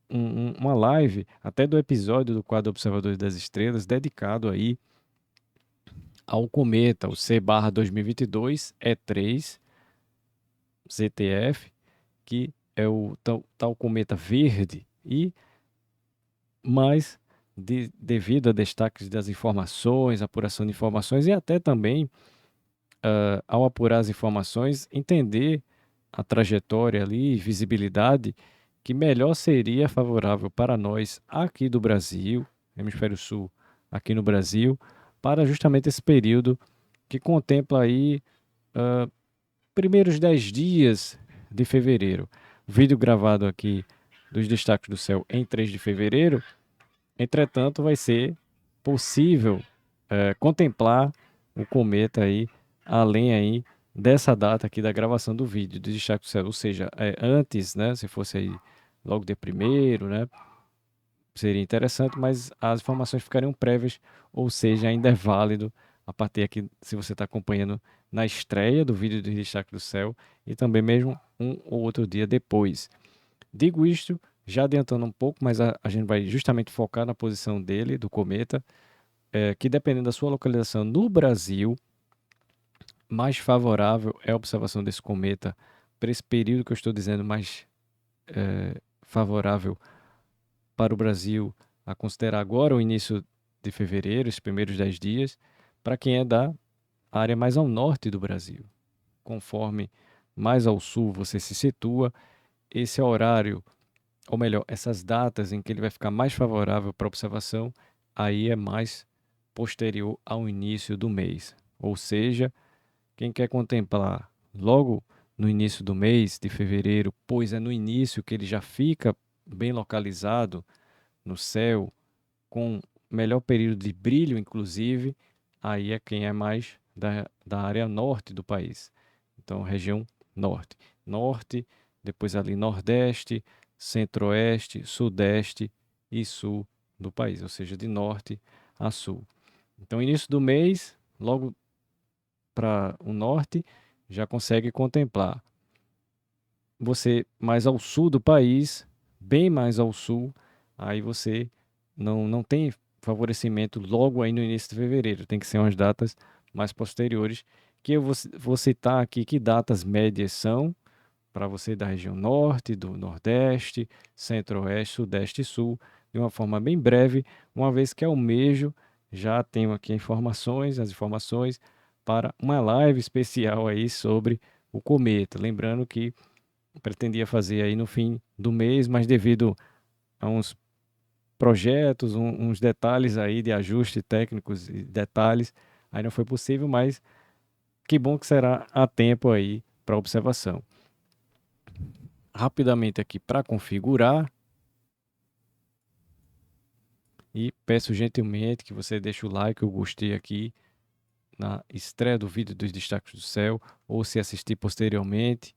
uma live até do episódio do quadro Observadores das Estrelas, dedicado aí ao cometa, o C/2022 E3 ZTF, que é o tal cometa verde, e mais devido a destaques das informações, apuração de informações e até também, ao apurar as informações, entender a trajetória ali, visibilidade, que melhor seria favorável para nós aqui do Brasil, Hemisfério Sul, aqui no Brasil, para justamente esse período que contempla aí primeiros 10 dias de fevereiro. vídeo gravado aqui dos destaques do céu em 3 de fevereiro. Entretanto, vai ser possível contemplar o cometa aí, além aí dessa data aqui da gravação do vídeo do destaque do céu, ou seja, antes, né, se fosse aí logo de primeiro, né, seria interessante, mas as informações ficariam prévias, ou seja, ainda é válido a partir aqui, se você está acompanhando na estreia do vídeo do destaque do céu e também mesmo um ou outro dia depois. Digo isto, já adiantando um pouco, mas a gente vai justamente focar na posição dele, do cometa, que dependendo da sua localização no Brasil, mais favorável é a observação desse cometa para esse período que eu estou dizendo, mais favorável para o Brasil, a considerar agora o início de fevereiro, esses primeiros 10 dias, para quem é da área mais ao norte do Brasil. Conforme mais ao sul você se situa, esse horário, ou melhor, essas datas em que ele vai ficar mais favorável para observação, aí é mais posterior ao início do mês. Ou seja, quem quer contemplar logo no início do mês de fevereiro, pois é no início que ele já fica bem localizado no céu, com melhor período de brilho, inclusive, aí é quem é mais da área norte do país. Então, região norte. Norte, depois ali nordeste, centro-oeste, sudeste e sul do país, ou seja, de norte a sul. Então, início do mês, logo para o norte, já consegue contemplar. Você mais ao sul do país, bem mais ao sul, aí você não tem favorecimento logo aí no início de fevereiro. Tem que ser umas datas mais posteriores, que eu vou citar aqui que datas médias são para você da região norte, do nordeste, centro-oeste, sudeste e sul, de uma forma bem breve, uma vez que almejo, já tenho aqui as informações para uma live especial aí sobre o cometa. Lembrando que pretendia fazer aí no fim do mês, mas devido a uns projetos, uns detalhes aí de ajuste técnicos e detalhes, aí não foi possível, mas que bom que será a tempo aí para observação. Rapidamente aqui para configurar e peço gentilmente que você deixe o like, eu gostei aqui na estreia do vídeo dos destaques do céu, ou se assistir posteriormente,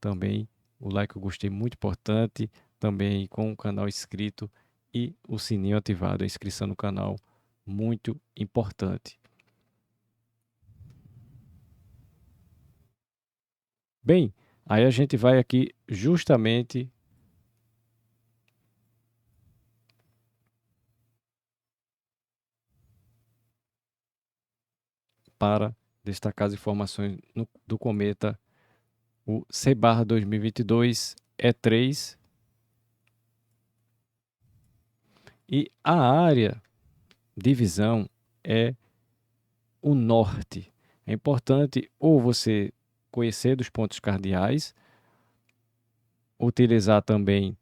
também o like eu gostei muito importante, também com o canal inscrito e o sininho ativado, a inscrição no canal muito importante. Bem, aí a gente vai aqui justamente para destacar as informações do cometa, o C/2022 E3, e a área de visão é o norte. É importante ou você conhecer dos pontos cardeais, utilizar também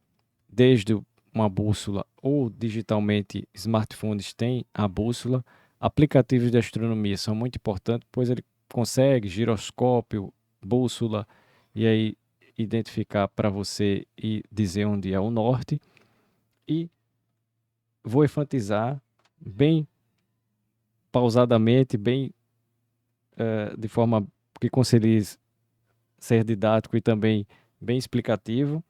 desde uma bússola ou digitalmente smartphones têm a bússola. Aplicativos de astronomia são muito importantes, pois ele consegue giroscópio, bússola e aí identificar para você e dizer onde é o norte. E vou enfatizar bem pausadamente, bem de forma que consiga ser didático e também bem explicativo,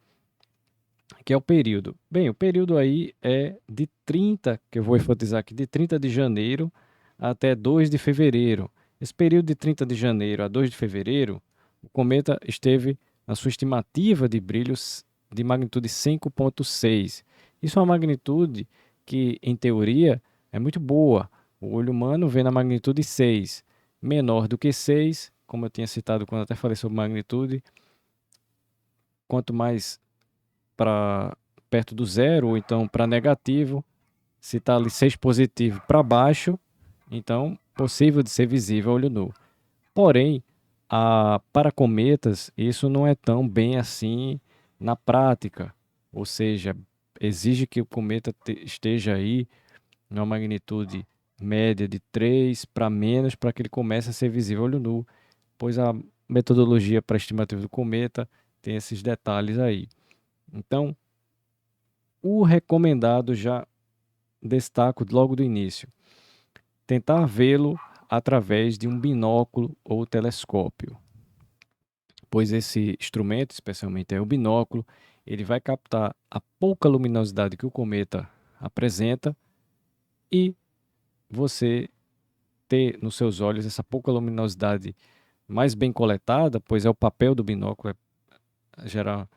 que é o período. Bem, o período aí é de 30, que eu vou enfatizar aqui, de 30 de janeiro até 2 de fevereiro. Esse período de 30 de janeiro a 2 de fevereiro, o cometa esteve na sua estimativa de brilhos de magnitude 5,6. Isso é uma magnitude que, em teoria, é muito boa. O olho humano vê na magnitude 6. Menor do que 6, como eu tinha citado quando até falei sobre magnitude, quanto mais para perto do zero, ou então para negativo, se está ali 6 positivo para baixo, então possível de ser visível a olho nu. Porém, para cometas, isso não é tão bem assim na prática, ou seja, exige que o cometa esteja aí numa magnitude média de 3 para menos para que ele comece a ser visível a olho nu, pois a metodologia para estimativa do cometa tem esses detalhes aí. Então, o recomendado já destaco logo do início: tentar vê-lo através de um binóculo ou telescópio, pois esse instrumento, especialmente o binóculo, ele vai captar a pouca luminosidade que o cometa apresenta e você ter nos seus olhos essa pouca luminosidade mais bem coletada, pois é o papel do binóculo é gerar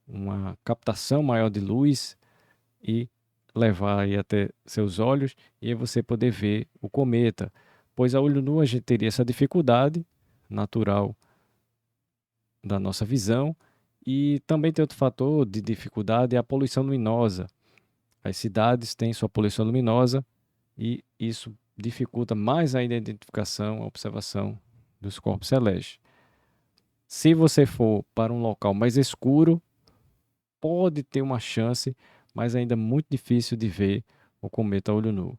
uma captação maior de luz e levar aí até seus olhos e aí você poder ver o cometa, pois a olho nu a gente teria essa dificuldade natural da nossa visão e também tem outro fator de dificuldade, é a poluição luminosa. As cidades têm sua poluição luminosa e isso dificulta mais ainda a identificação, a observação dos corpos celestes. Se você for para um local mais escuro, pode ter uma chance, mas ainda muito difícil de ver o cometa a olho nu.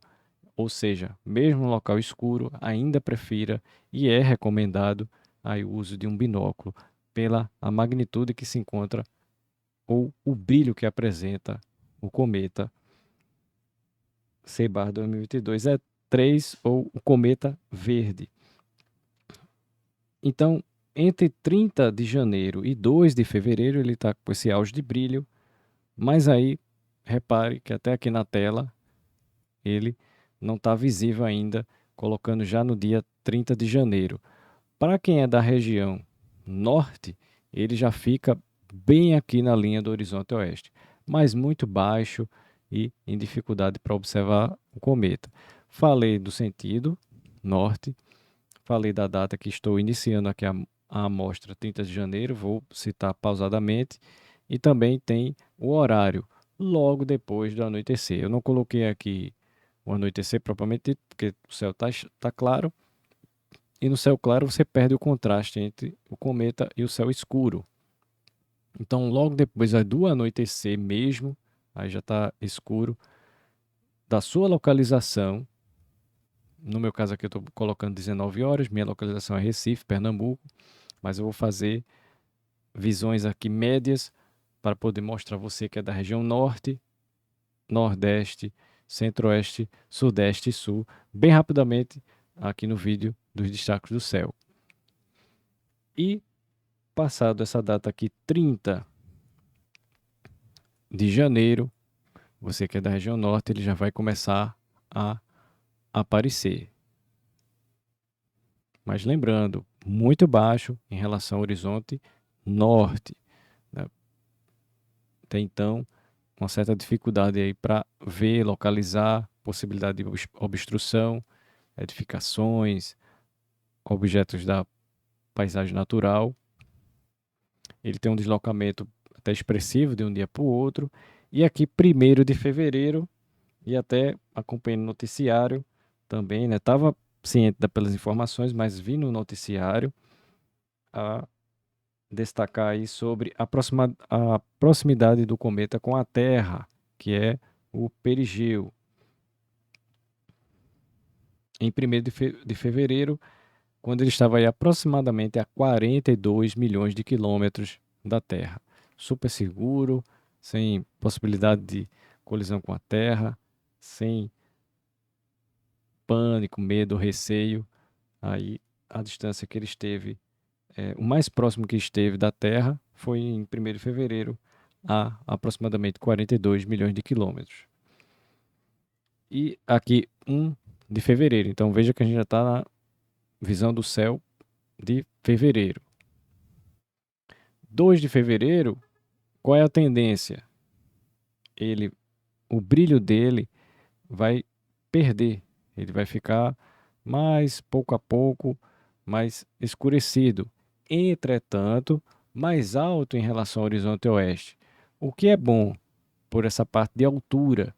Ou seja, mesmo no local escuro, ainda prefira e é recomendado aí o uso de um binóculo pela a magnitude que se encontra ou o brilho que apresenta o cometa C/2022 é 3 ou o cometa verde. Então, entre 30 de janeiro e 2 de fevereiro ele está com esse auge de brilho, mas aí repare que até aqui na tela ele não está visível ainda, colocando já no dia 30 de janeiro. Para quem é da região norte, ele já fica bem aqui na linha do horizonte oeste, mas muito baixo e em dificuldade para observar o cometa. Falei do sentido norte, falei da data que estou iniciando aqui a amostra 30 de janeiro, vou citar pausadamente, e também tem o horário, logo depois do anoitecer. Eu não coloquei aqui o anoitecer propriamente dito, porque o céu está claro, e no céu claro você perde o contraste entre o cometa e o céu escuro. Então, logo depois do anoitecer mesmo, aí já está escuro, da sua localização, no meu caso aqui eu estou colocando 19 horas, minha localização é Recife, Pernambuco, mas eu vou fazer visões aqui médias para poder mostrar a você que é da região norte, nordeste, centro-oeste, sudeste e sul, bem rapidamente aqui no vídeo dos destaques do céu. E passado essa data aqui, 30 de janeiro, você que é da região norte, ele já vai começar a aparecer. Mas lembrando, muito baixo em relação ao horizonte norte, né? Tem então uma certa dificuldade aí para ver, localizar, possibilidade de obstrução, edificações, objetos da paisagem natural. Ele tem um deslocamento até expressivo de um dia para o outro. E aqui, 1º de fevereiro, e até acompanhei no noticiário também, né? Estava ciente pelas informações, mas vi no noticiário a destacar aí sobre a proximidade do cometa com a Terra, que é o perigeu. Em 1º de fevereiro, quando ele estava aí aproximadamente a 42 milhões de quilômetros da Terra. Super seguro, sem possibilidade de colisão com a Terra, sem pânico, medo, receio. Aí a distância que ele esteve, o mais próximo que esteve da Terra foi em 1º de fevereiro, a aproximadamente 42 milhões de quilômetros. E aqui 1 de fevereiro, então veja que a gente já está na visão do céu de fevereiro. 2 de fevereiro, qual é a tendência? O brilho dele vai perder, ele vai ficar mais pouco a pouco mais escurecido. Entretanto, mais alto em relação ao horizonte oeste. O que é bom por essa parte de altura,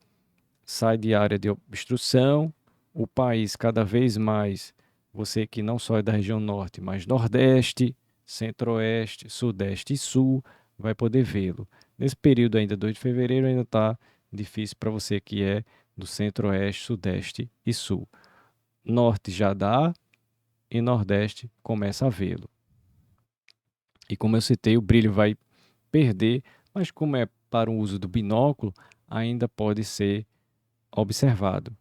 sai de área de obstrução, o país cada vez mais, você que não só é da região norte, mas nordeste, centro-oeste, sudeste e sul, vai poder vê-lo. Nesse período ainda, 2 de fevereiro, ainda está difícil para você que é do centro-oeste, sudeste e sul. Norte já dá e nordeste começa a vê-lo. E como eu citei, o brilho vai perder, mas como é para o uso do binóculo ainda pode ser observado.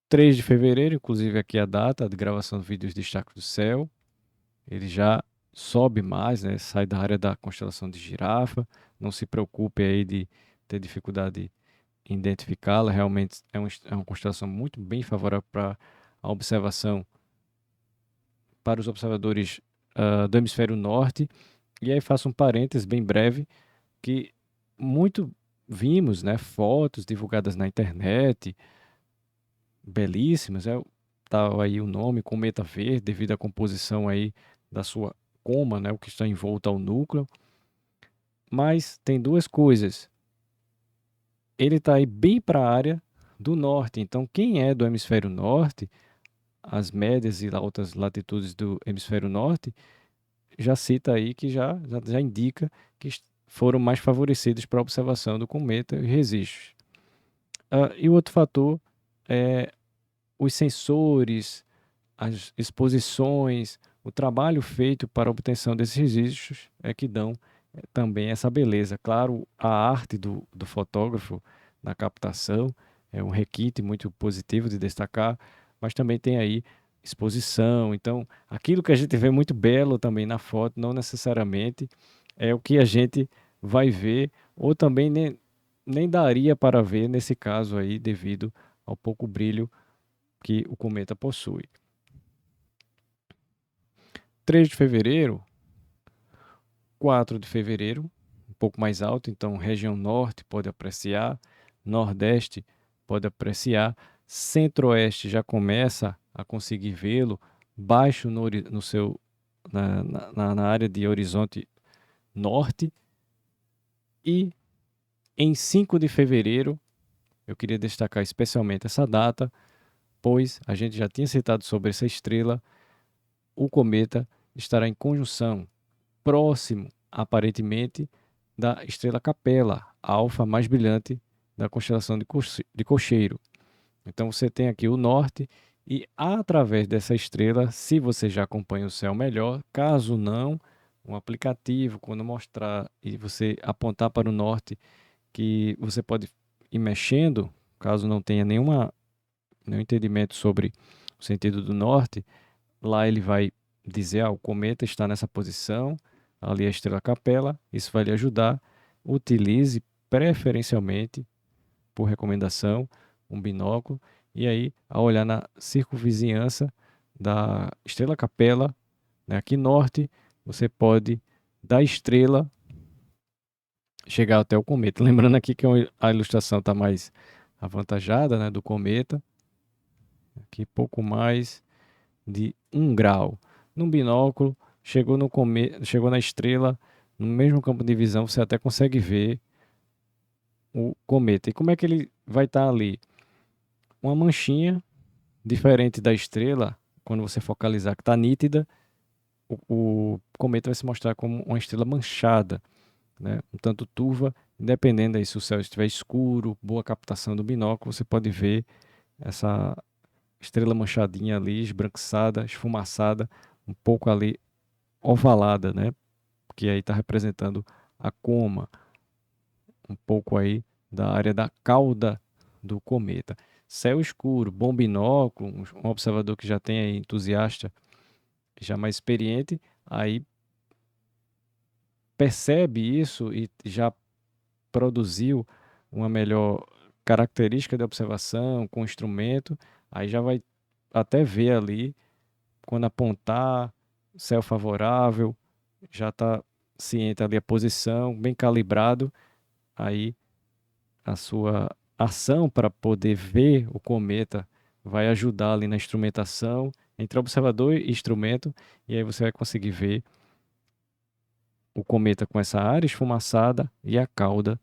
3 de fevereiro, inclusive aqui a data de gravação do vídeo Os Destaques do Céu, ele já sobe mais, né? Sai da área da constelação de Girafa. Não se preocupe aí de ter dificuldade em identificá-la. Realmente é uma constelação muito bem favorável para a observação para os observadores do hemisfério norte. E aí faço um parênteses bem breve, que muito vimos, né, fotos divulgadas na internet, belíssimas, tá aí o nome, cometa verde, devido à composição aí da sua coma, né, o que está em volta ao núcleo. Mas tem duas coisas. Ele está aí bem para a área do norte. Então, quem é do hemisfério norte, as médias e altas latitudes do hemisfério norte, já cita aí que já indica que foram mais favorecidos para a observação do cometa e registros. E o outro fator é os sensores, as exposições, o trabalho feito para a obtenção desses registros é que dão também essa beleza. Claro, a arte do fotógrafo na captação é um requinte muito positivo de destacar, mas também tem aí exposição. Então, aquilo que a gente vê muito belo também na foto, não necessariamente é o que a gente vai ver, ou também nem daria para ver nesse caso aí, devido ao pouco brilho que o cometa possui. 3 de fevereiro, 4 de fevereiro, um pouco mais alto, então região norte pode apreciar, nordeste pode apreciar, centro-oeste já começa a conseguir vê-lo, baixo no seu, na área de horizonte norte, e em 5 de fevereiro, eu queria destacar especialmente essa data, pois a gente já tinha citado sobre essa estrela, o cometa estará em conjunção próximo, aparentemente, da estrela Capela, a alfa mais brilhante da constelação de Cocheiro. Então você tem aqui o norte e através dessa estrela, se você já acompanha o céu melhor, caso não, um aplicativo quando mostrar e você apontar para o norte, que você pode ir mexendo, caso não tenha nenhum entendimento sobre o sentido do norte, lá ele vai dizer, o cometa está nessa posição, ali a estrela Capela, isso vai lhe ajudar. Utilize preferencialmente, por recomendação, um binóculo, e aí, ao olhar na circunvizinhança da estrela Capela, né, aqui norte, você pode, da estrela, chegar até o cometa. Lembrando aqui que a ilustração está mais avantajada, né, do cometa, aqui pouco mais de 1 grau. Num binóculo, chegou na estrela, no mesmo campo de visão, você até consegue ver o cometa. E como é que ele vai estar ali? Uma manchinha, diferente da estrela, quando você focalizar que está nítida, o cometa vai se mostrar como uma estrela manchada, né? Um tanto turva, independendo aí se o céu estiver escuro, boa captação do binóculo, você pode ver essa estrela manchadinha ali, esbranquiçada, esfumaçada, um pouco ali ovalada, né? Que aí está representando a coma, um pouco aí da área da cauda do cometa. Céu escuro, bom binóculo, um observador que já tem aí entusiasta, já mais experiente, aí percebe isso e já produziu uma melhor característica de observação com o instrumento, aí já vai até ver ali, quando apontar, céu favorável, já está ciente ali a posição, bem calibrado, aí a sua ação para poder ver o cometa vai ajudar ali na instrumentação, entre observador e instrumento, e aí você vai conseguir ver o cometa com essa área esfumaçada e a cauda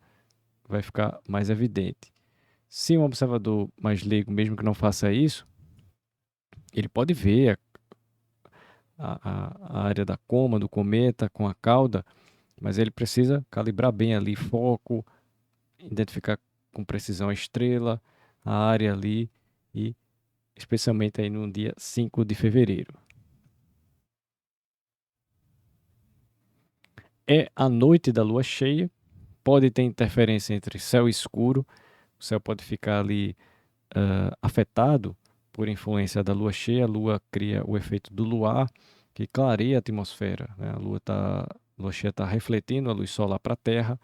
vai ficar mais evidente. Se um observador mais leigo, mesmo que não faça isso, ele pode ver a área da coma do cometa com a cauda, mas ele precisa calibrar bem ali foco, identificar com precisão a estrela, a área ali, e especialmente aí no dia 5 de fevereiro. é a noite da lua cheia, pode ter interferência entre céu escuro, o céu pode ficar ali afetado por influência da lua cheia, a lua cria o efeito do luar, que clareia a atmosfera, né? A lua cheia está refletindo a luz solar para a Terra,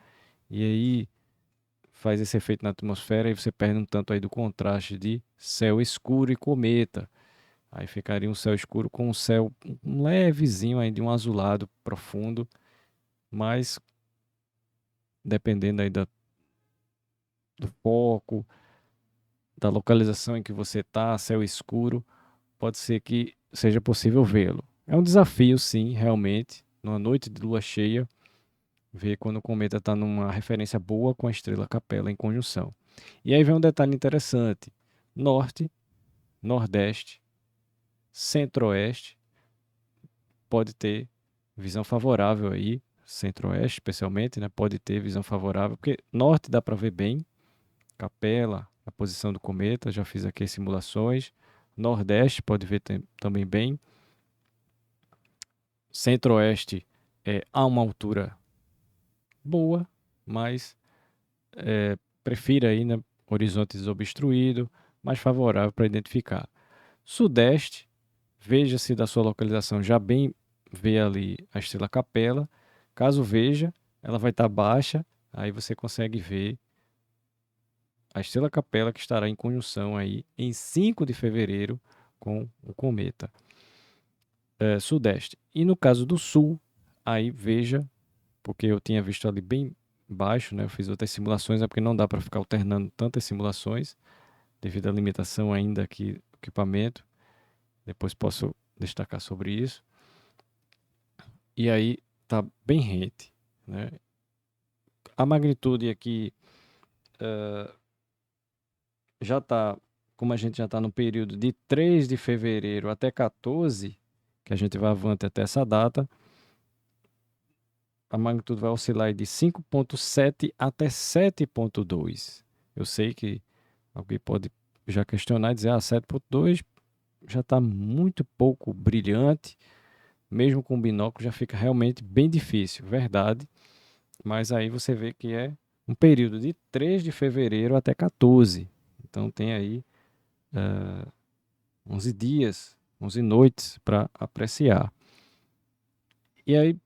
e aí faz esse efeito na atmosfera e você perde um tanto aí do contraste de céu escuro e cometa. Aí ficaria um céu escuro com um céu um levezinho aí de um azulado profundo, mas dependendo aí do foco, da localização em que você está, céu escuro, pode ser que seja possível vê-lo. É um desafio, sim, realmente, numa noite de lua cheia, ver quando o cometa está numa referência boa com a estrela Capela em conjunção. E aí vem um detalhe interessante: norte, nordeste, centro-oeste pode ter visão favorável aí, centro-oeste especialmente, né? Pode ter visão favorável, porque norte dá para ver bem, Capela, a posição do cometa, já fiz aqui as simulações. Nordeste pode ver também bem. Centro-oeste a uma altura boa, mas prefiro aí, né, horizonte desobstruído, mais favorável para identificar. Sudeste, veja-se da sua localização já bem vê ali a estrela Capela. Caso veja, ela vai estar baixa, aí você consegue ver a estrela Capela que estará em conjunção aí em 5 de fevereiro com o cometa Sudeste. E no caso do Sul, aí veja, porque eu tinha visto ali bem baixo, né? Eu fiz outras simulações, é porque não dá para ficar alternando tantas simulações, devido à limitação ainda aqui do equipamento. Depois posso destacar sobre isso. E aí tá bem rente, né? A magnitude aqui já está, como a gente já está no período de 3 de fevereiro até 14, que a gente vai avante até essa data, a magnitude vai oscilar de 5,7 até 7,2. Eu sei que alguém pode já questionar e dizer, 7,2 já está muito pouco brilhante, mesmo com binóculo já fica realmente bem difícil, verdade, mas aí você vê que é um período de 3 de fevereiro até 14, então tem aí 11 dias, 11 noites para apreciar. E aí,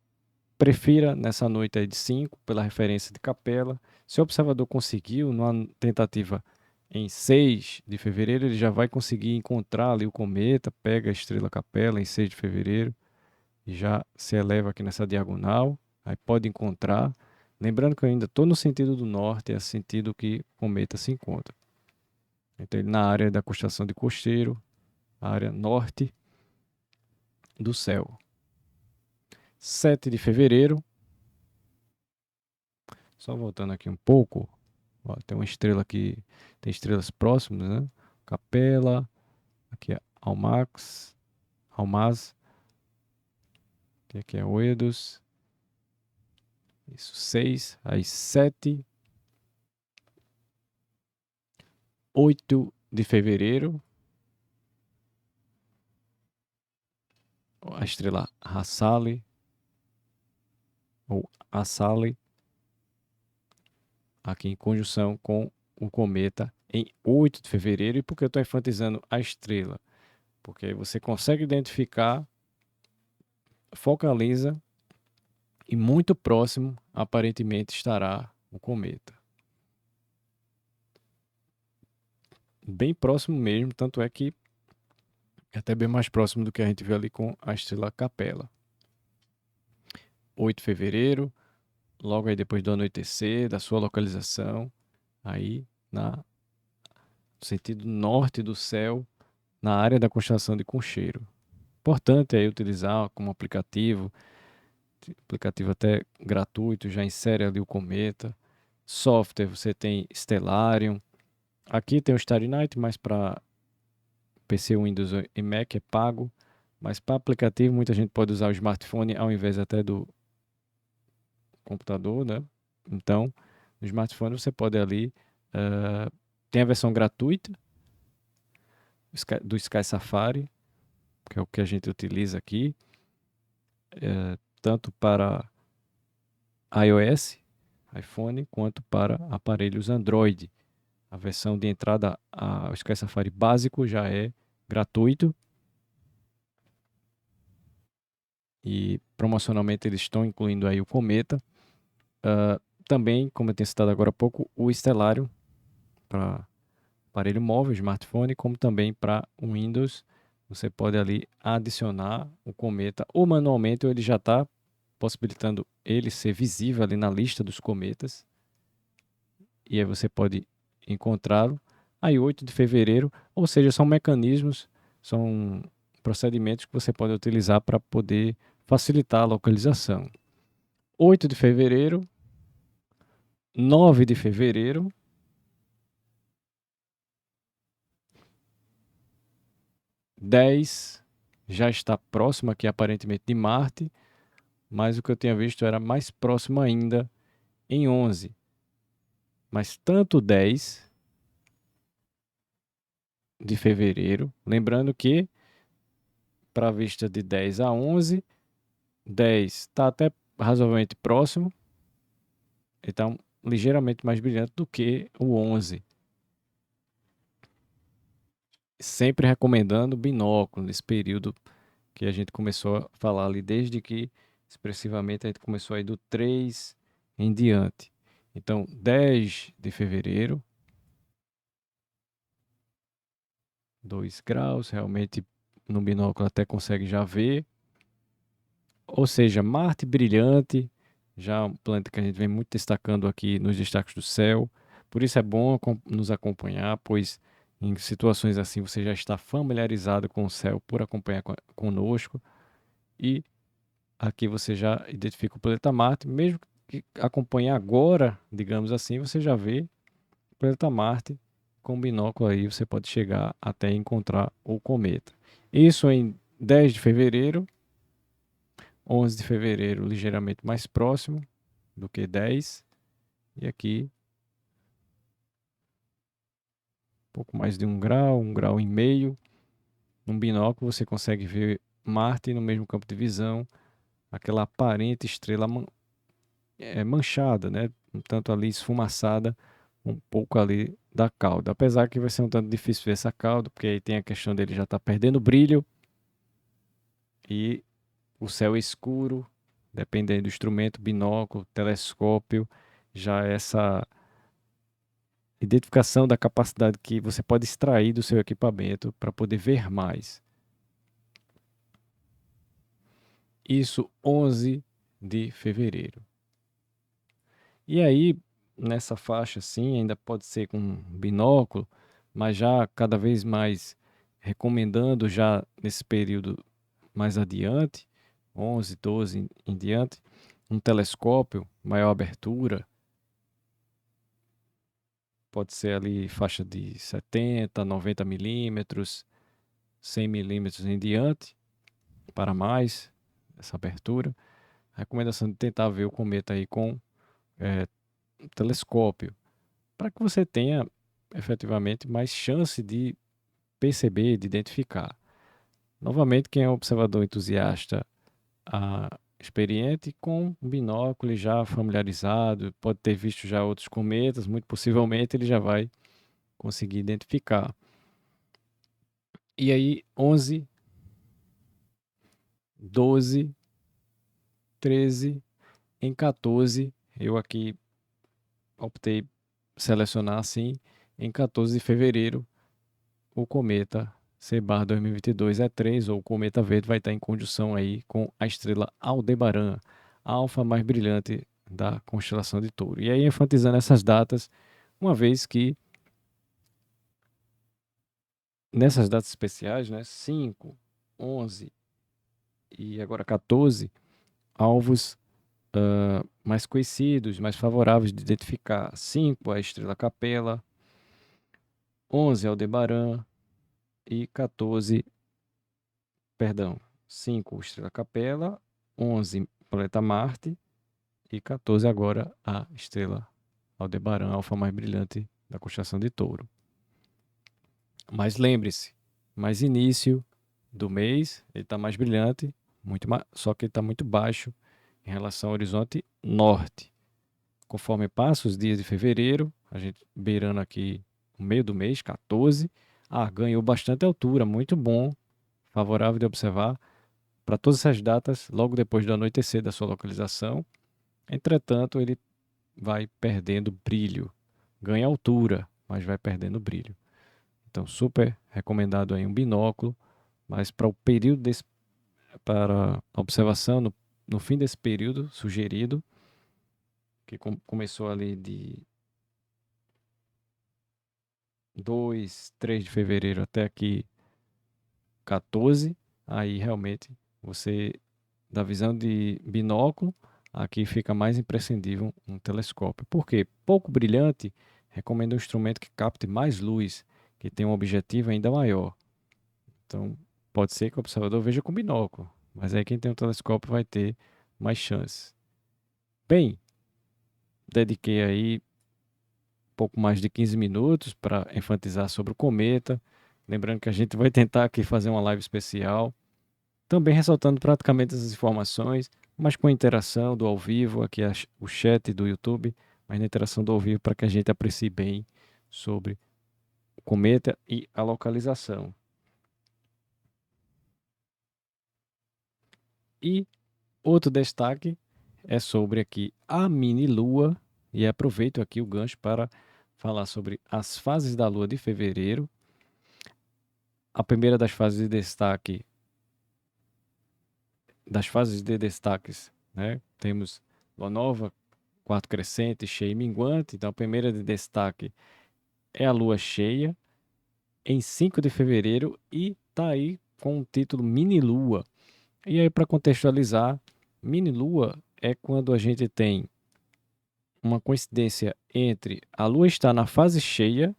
prefira nessa noite aí de 5, pela referência de Capela. Se o observador conseguiu, numa tentativa em 6 de fevereiro, ele já vai conseguir encontrar ali o cometa, pega a estrela Capela em 6 de fevereiro e já se eleva aqui nessa diagonal. Aí pode encontrar. Lembrando que eu ainda estou no sentido do norte, é o sentido que o cometa se encontra. Então, ele na área da constelação de Costeiro, a área norte do céu. 7 de fevereiro, só voltando aqui um pouco, ó, tem uma estrela aqui, tem estrelas próximas, né? Capela, aqui é Almaz, aqui é Oedos, isso, 6, aí 7, 8 de fevereiro, a estrela Hassali, ou Assali, aqui em conjunção com o cometa em 8 de fevereiro. E por que eu estou enfatizando a estrela? Porque aí você consegue identificar, focaliza e muito próximo, aparentemente, estará o cometa. Bem próximo mesmo, tanto é que é até bem mais próximo do que a gente vê ali com a estrela Capela. 8 de fevereiro, logo aí depois do anoitecer, da sua localização, aí no sentido norte do céu, na área da constelação de Concheiro. Importante aí utilizar como aplicativo até gratuito, já insere ali o cometa. Software, você tem Stellarium. Aqui tem o Starry Night, mas para PC, Windows e Mac é pago. Mas para aplicativo, muita gente pode usar o smartphone ao invés até do computador, né? Então, no smartphone você pode ali. Tem a versão gratuita do Sky Safari, que é o que a gente utiliza aqui, tanto para iOS, iPhone, quanto para aparelhos Android. A versão de entrada ao Sky Safari básico já é gratuito. E promocionalmente eles estão incluindo aí o Cometa. Também, como eu tinha citado agora há pouco, o Stellarium para aparelho móvel, smartphone, como também para o Windows. Você pode ali adicionar o Cometa ou manualmente, ou ele já está possibilitando ele ser visível ali na lista dos cometas. E aí você pode encontrá-lo. Aí 8 de fevereiro, ou seja, são mecanismos, são procedimentos que você pode utilizar para poder facilitar a localização. 8 de fevereiro, 9 de fevereiro, 10 já está próximo aqui aparentemente de Marte, mas o que eu tinha visto era mais próximo ainda em 11. Mas tanto 10 de fevereiro, lembrando que para a vista de 10 a 11, 10 está até razoavelmente próximo, então ligeiramente mais brilhante do que o 11. Sempre recomendando binóculo nesse período que a gente começou a falar ali, desde que expressivamente a gente começou aí do 3 em diante. Então, 10 de fevereiro, 2 graus, realmente no binóculo até consegue já ver. Ou seja, Marte brilhante, já um planeta que a gente vem muito destacando aqui nos destaques do céu. Por isso é bom nos acompanhar, pois em situações assim você já está familiarizado com o céu por acompanhar conosco. E aqui você já identifica o planeta Marte, mesmo que acompanhe agora, digamos assim, você já vê o planeta Marte com binóculo aí, você pode chegar até encontrar o cometa. Isso em 10 de fevereiro, 11 de fevereiro, ligeiramente mais próximo do que 10, e aqui um pouco mais de 1 grau e meio. Num binóculo você consegue ver Marte no mesmo campo de visão, aquela aparente estrela manchada, né? Um tanto ali esfumaçada, um pouco ali da cauda. Apesar que vai ser um tanto difícil ver essa cauda, porque aí tem a questão dele já estar perdendo brilho e o céu é escuro, dependendo do instrumento, binóculo, telescópio, já essa identificação da capacidade que você pode extrair do seu equipamento para poder ver mais. Isso 11 de fevereiro. E aí, nessa faixa assim, ainda pode ser com binóculo, mas já cada vez mais recomendando já nesse período mais adiante, 11, 12 em diante, um telescópio, maior abertura, pode ser ali faixa de 70, 90 milímetros, 100 milímetros em diante, para mais essa abertura. A recomendação de tentar ver o cometa aí com um telescópio, para que você tenha efetivamente mais chance de perceber, de identificar. Novamente, quem é um observador entusiasta, experiente, com um binóculo já familiarizado, pode ter visto já outros cometas, muito possivelmente ele já vai conseguir identificar. E aí, 11, 12, 13, em 14, eu aqui optei selecionar assim, em 14 de fevereiro, o cometa C/2022 E3, ou o cometa verde, vai estar em conjunção aí com a estrela Aldebaran, a alfa mais brilhante da constelação de Touro. E aí, enfatizando essas datas, uma vez que nessas datas especiais, né, 5, 11 e agora 14, alvos mais conhecidos, mais favoráveis de identificar: 5, a estrela Capella, 11, Aldebaran, e 14, perdão, 5, estrela Capella, 11, planeta Marte, e 14 agora a estrela Aldebaran, a alfa mais brilhante da constelação de Touro. Mas lembre-se, mais início do mês, ele está mais brilhante, só que ele está muito baixo em relação ao horizonte norte. Conforme passa os dias de fevereiro, a gente beirando aqui no meio do mês, 14, ganhou bastante altura, muito bom, favorável de observar para todas essas datas, logo depois do anoitecer da sua localização. Entretanto, ele vai perdendo brilho, ganha altura, mas vai perdendo brilho. Então, super recomendado aí um binóculo, mas para o período para a observação no fim desse período sugerido, que começou ali de 2, 3 de fevereiro até aqui 14, aí realmente você, da visão de binóculo, aqui fica mais imprescindível um telescópio. Por quê? Pouco brilhante, recomendo um instrumento que capte mais luz, que tenha um objetivo ainda maior. Então, pode ser que o observador veja com binóculo, mas aí quem tem um telescópio vai ter mais chances. Bem, dediquei aí pouco mais de 15 minutos para enfatizar sobre o cometa. Lembrando que a gente vai tentar aqui fazer uma live especial, também ressaltando praticamente essas informações, mas com a interação do ao vivo, aqui o chat do YouTube, mas na interação do ao vivo para que a gente aprecie bem sobre o cometa e a localização. E outro destaque é sobre aqui a mini-lua, e aproveito aqui o gancho para falar sobre as fases da lua de fevereiro. A primeira das fases de destaque, né? Temos lua nova, quarto crescente, cheia e minguante. Então a primeira de destaque é a lua cheia em 5 de fevereiro e tá aí com o título mini lua. E aí, para contextualizar, mini lua é quando a gente tem uma coincidência entre a lua estar na fase cheia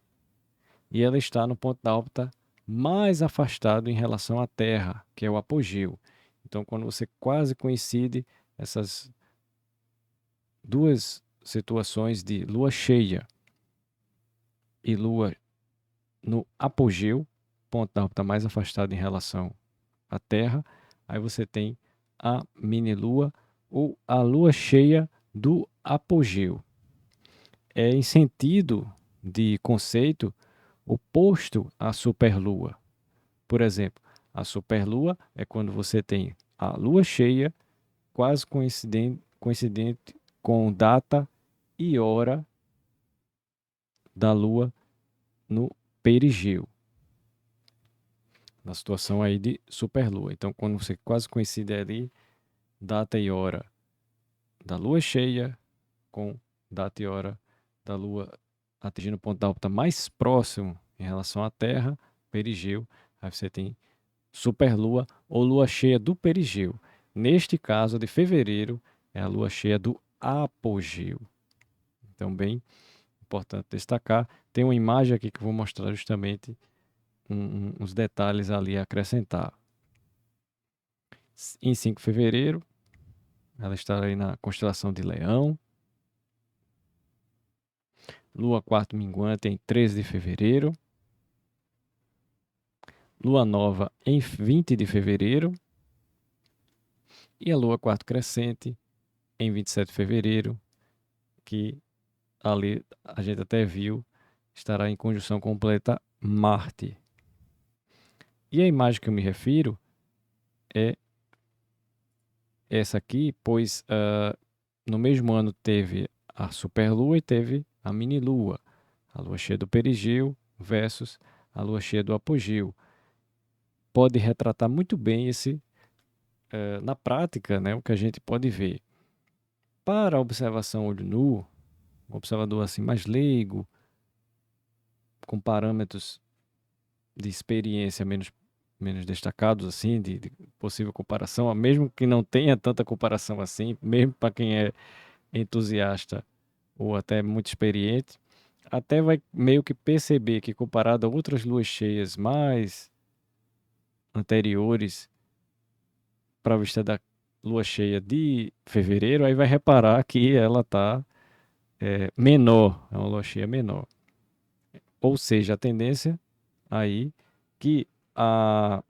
e ela está no ponto da órbita mais afastado em relação à Terra, que é o apogeu. Então, quando você quase coincide essas duas situações de lua cheia e lua no apogeu, ponto da órbita mais afastado em relação à Terra, aí você tem a mini-lua ou a lua cheia do apogeu. É em sentido de conceito oposto à superlua. Por exemplo, a superlua é quando você tem a lua cheia quase coincidente com data e hora da lua no perigeu, na situação aí de superlua. Então, quando você quase coincide ali, data e hora da lua cheia com data e hora da lua atingindo o ponto da órbita mais próximo em relação à Terra, perigeu, aí você tem superlua ou lua cheia do perigeu. Neste caso de fevereiro, é a lua cheia do apogeu. Então, bem importante destacar. Tem uma imagem aqui que eu vou mostrar justamente uns detalhes ali a acrescentar. Em 5 de fevereiro, ela está aí na constelação de Leão. Lua quarto minguante em 13 de fevereiro. Lua nova em 20 de fevereiro. E a lua quarto crescente em 27 de fevereiro, que ali a gente até viu, estará em conjunção completa Marte. E a imagem que eu me refiro é essa aqui, pois no mesmo ano teve a superlua e teve a mini-lua, a lua cheia do perigeu versus a lua cheia do apogeu. Pode retratar muito bem esse, na prática, né, o que a gente pode ver. Para a observação olho nu, um observador assim mais leigo, com parâmetros de experiência menos destacados, assim, de possível comparação, mesmo que não tenha tanta comparação assim, mesmo para quem é entusiasta ou até muito experiente, até vai meio que perceber que comparado a outras luas cheias mais anteriores para a vista da lua cheia de fevereiro, aí vai reparar que ela está menor, é uma lua cheia menor. Ou seja, a tendência aí que a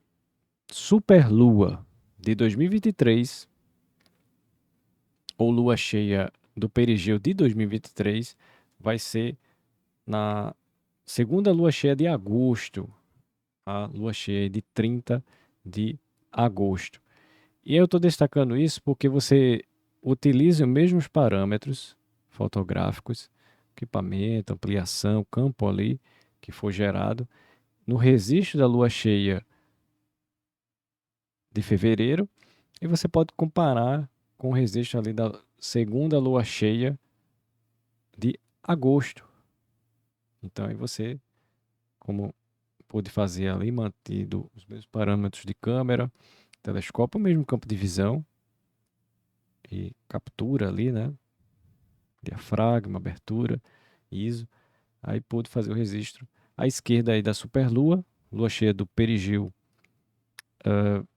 superlua de 2023 ou lua cheia do perigeu de 2023 vai ser na segunda lua cheia de agosto, a lua cheia de 30 de agosto. E eu estou destacando isso porque você utiliza os mesmos parâmetros fotográficos, equipamento, ampliação, campo ali que for gerado no registro da lua cheia de fevereiro e você pode comparar com o registro ali da segunda lua cheia de agosto. Então aí você, como pôde fazer ali, mantido os mesmos parâmetros de câmera, telescópio, o mesmo campo de visão e captura ali, né? Diafragma, abertura, ISO. Aí pôde fazer o registro. À esquerda aí da superlua, lua cheia do perigeu,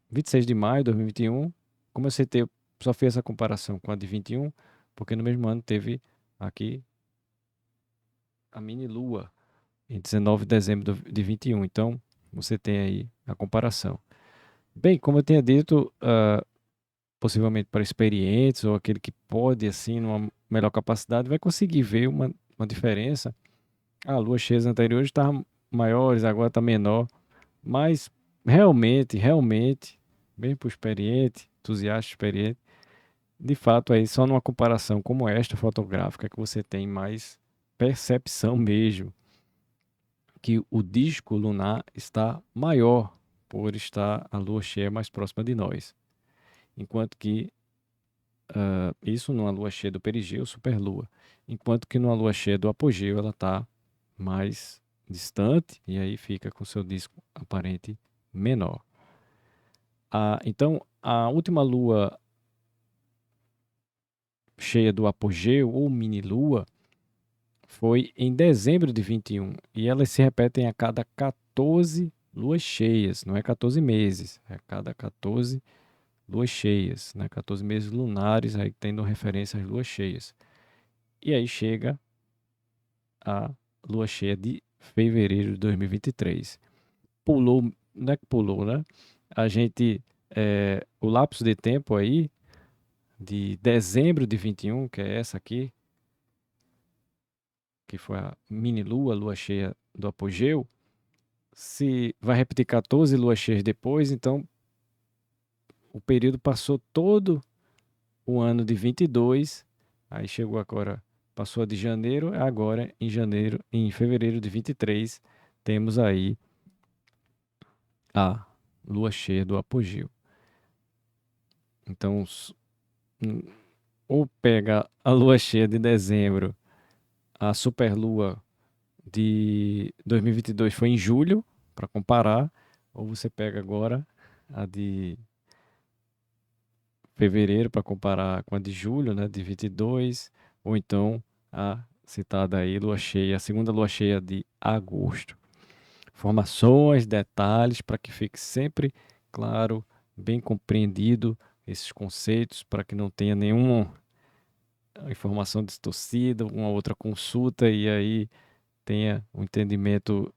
26 de maio de 2021. Como eu citei, eu só fiz essa comparação com a de 21, porque no mesmo ano teve aqui a mini lua, em 19 de dezembro de 21. Então, você tem aí a comparação. Bem, como eu tinha dito, possivelmente para experientes ou aquele que pode, assim, numa melhor capacidade, vai conseguir ver uma diferença. Luas cheias anteriores estavam maiores, agora está menor. Mas realmente, bem para o experiente, entusiasta experiente, de fato aí só numa comparação como esta fotográfica que você tem mais percepção mesmo que o disco lunar está maior por estar a lua cheia mais próxima de nós. Enquanto que isso numa lua cheia do perigeu, superlua. Enquanto que numa lua cheia do apogeu ela está mais distante e aí fica com seu disco aparente menor. Então, a última lua cheia do apogeu ou mini-lua foi em dezembro de 21 e elas se repetem a cada 14 luas cheias, não é 14 meses, é a cada 14 luas cheias, né? 14 meses lunares, aí tendo referência às luas cheias. E aí chega a lua cheia de fevereiro de 2023. Pulou, não é que pulou, né? A gente, o lapso de tempo aí, de dezembro de 21, que é essa aqui, que foi a mini lua, lua cheia do apogeu, se vai repetir 14 luas cheias depois, então o período passou todo o ano de 22, aí chegou agora, passou a de janeiro, agora em fevereiro de 23, temos aí a lua cheia do apogeu. Então, ou pega a lua cheia de dezembro, a superlua de 2022 foi em julho, para comparar, ou você pega agora a de fevereiro para comparar com a de julho, né, de 22, ou então a citada aí lua cheia, a segunda lua cheia de agosto. Informações, detalhes para que fique sempre claro, bem compreendido esses conceitos, para que não tenha nenhuma informação distorcida, uma outra consulta e aí tenha um entendimento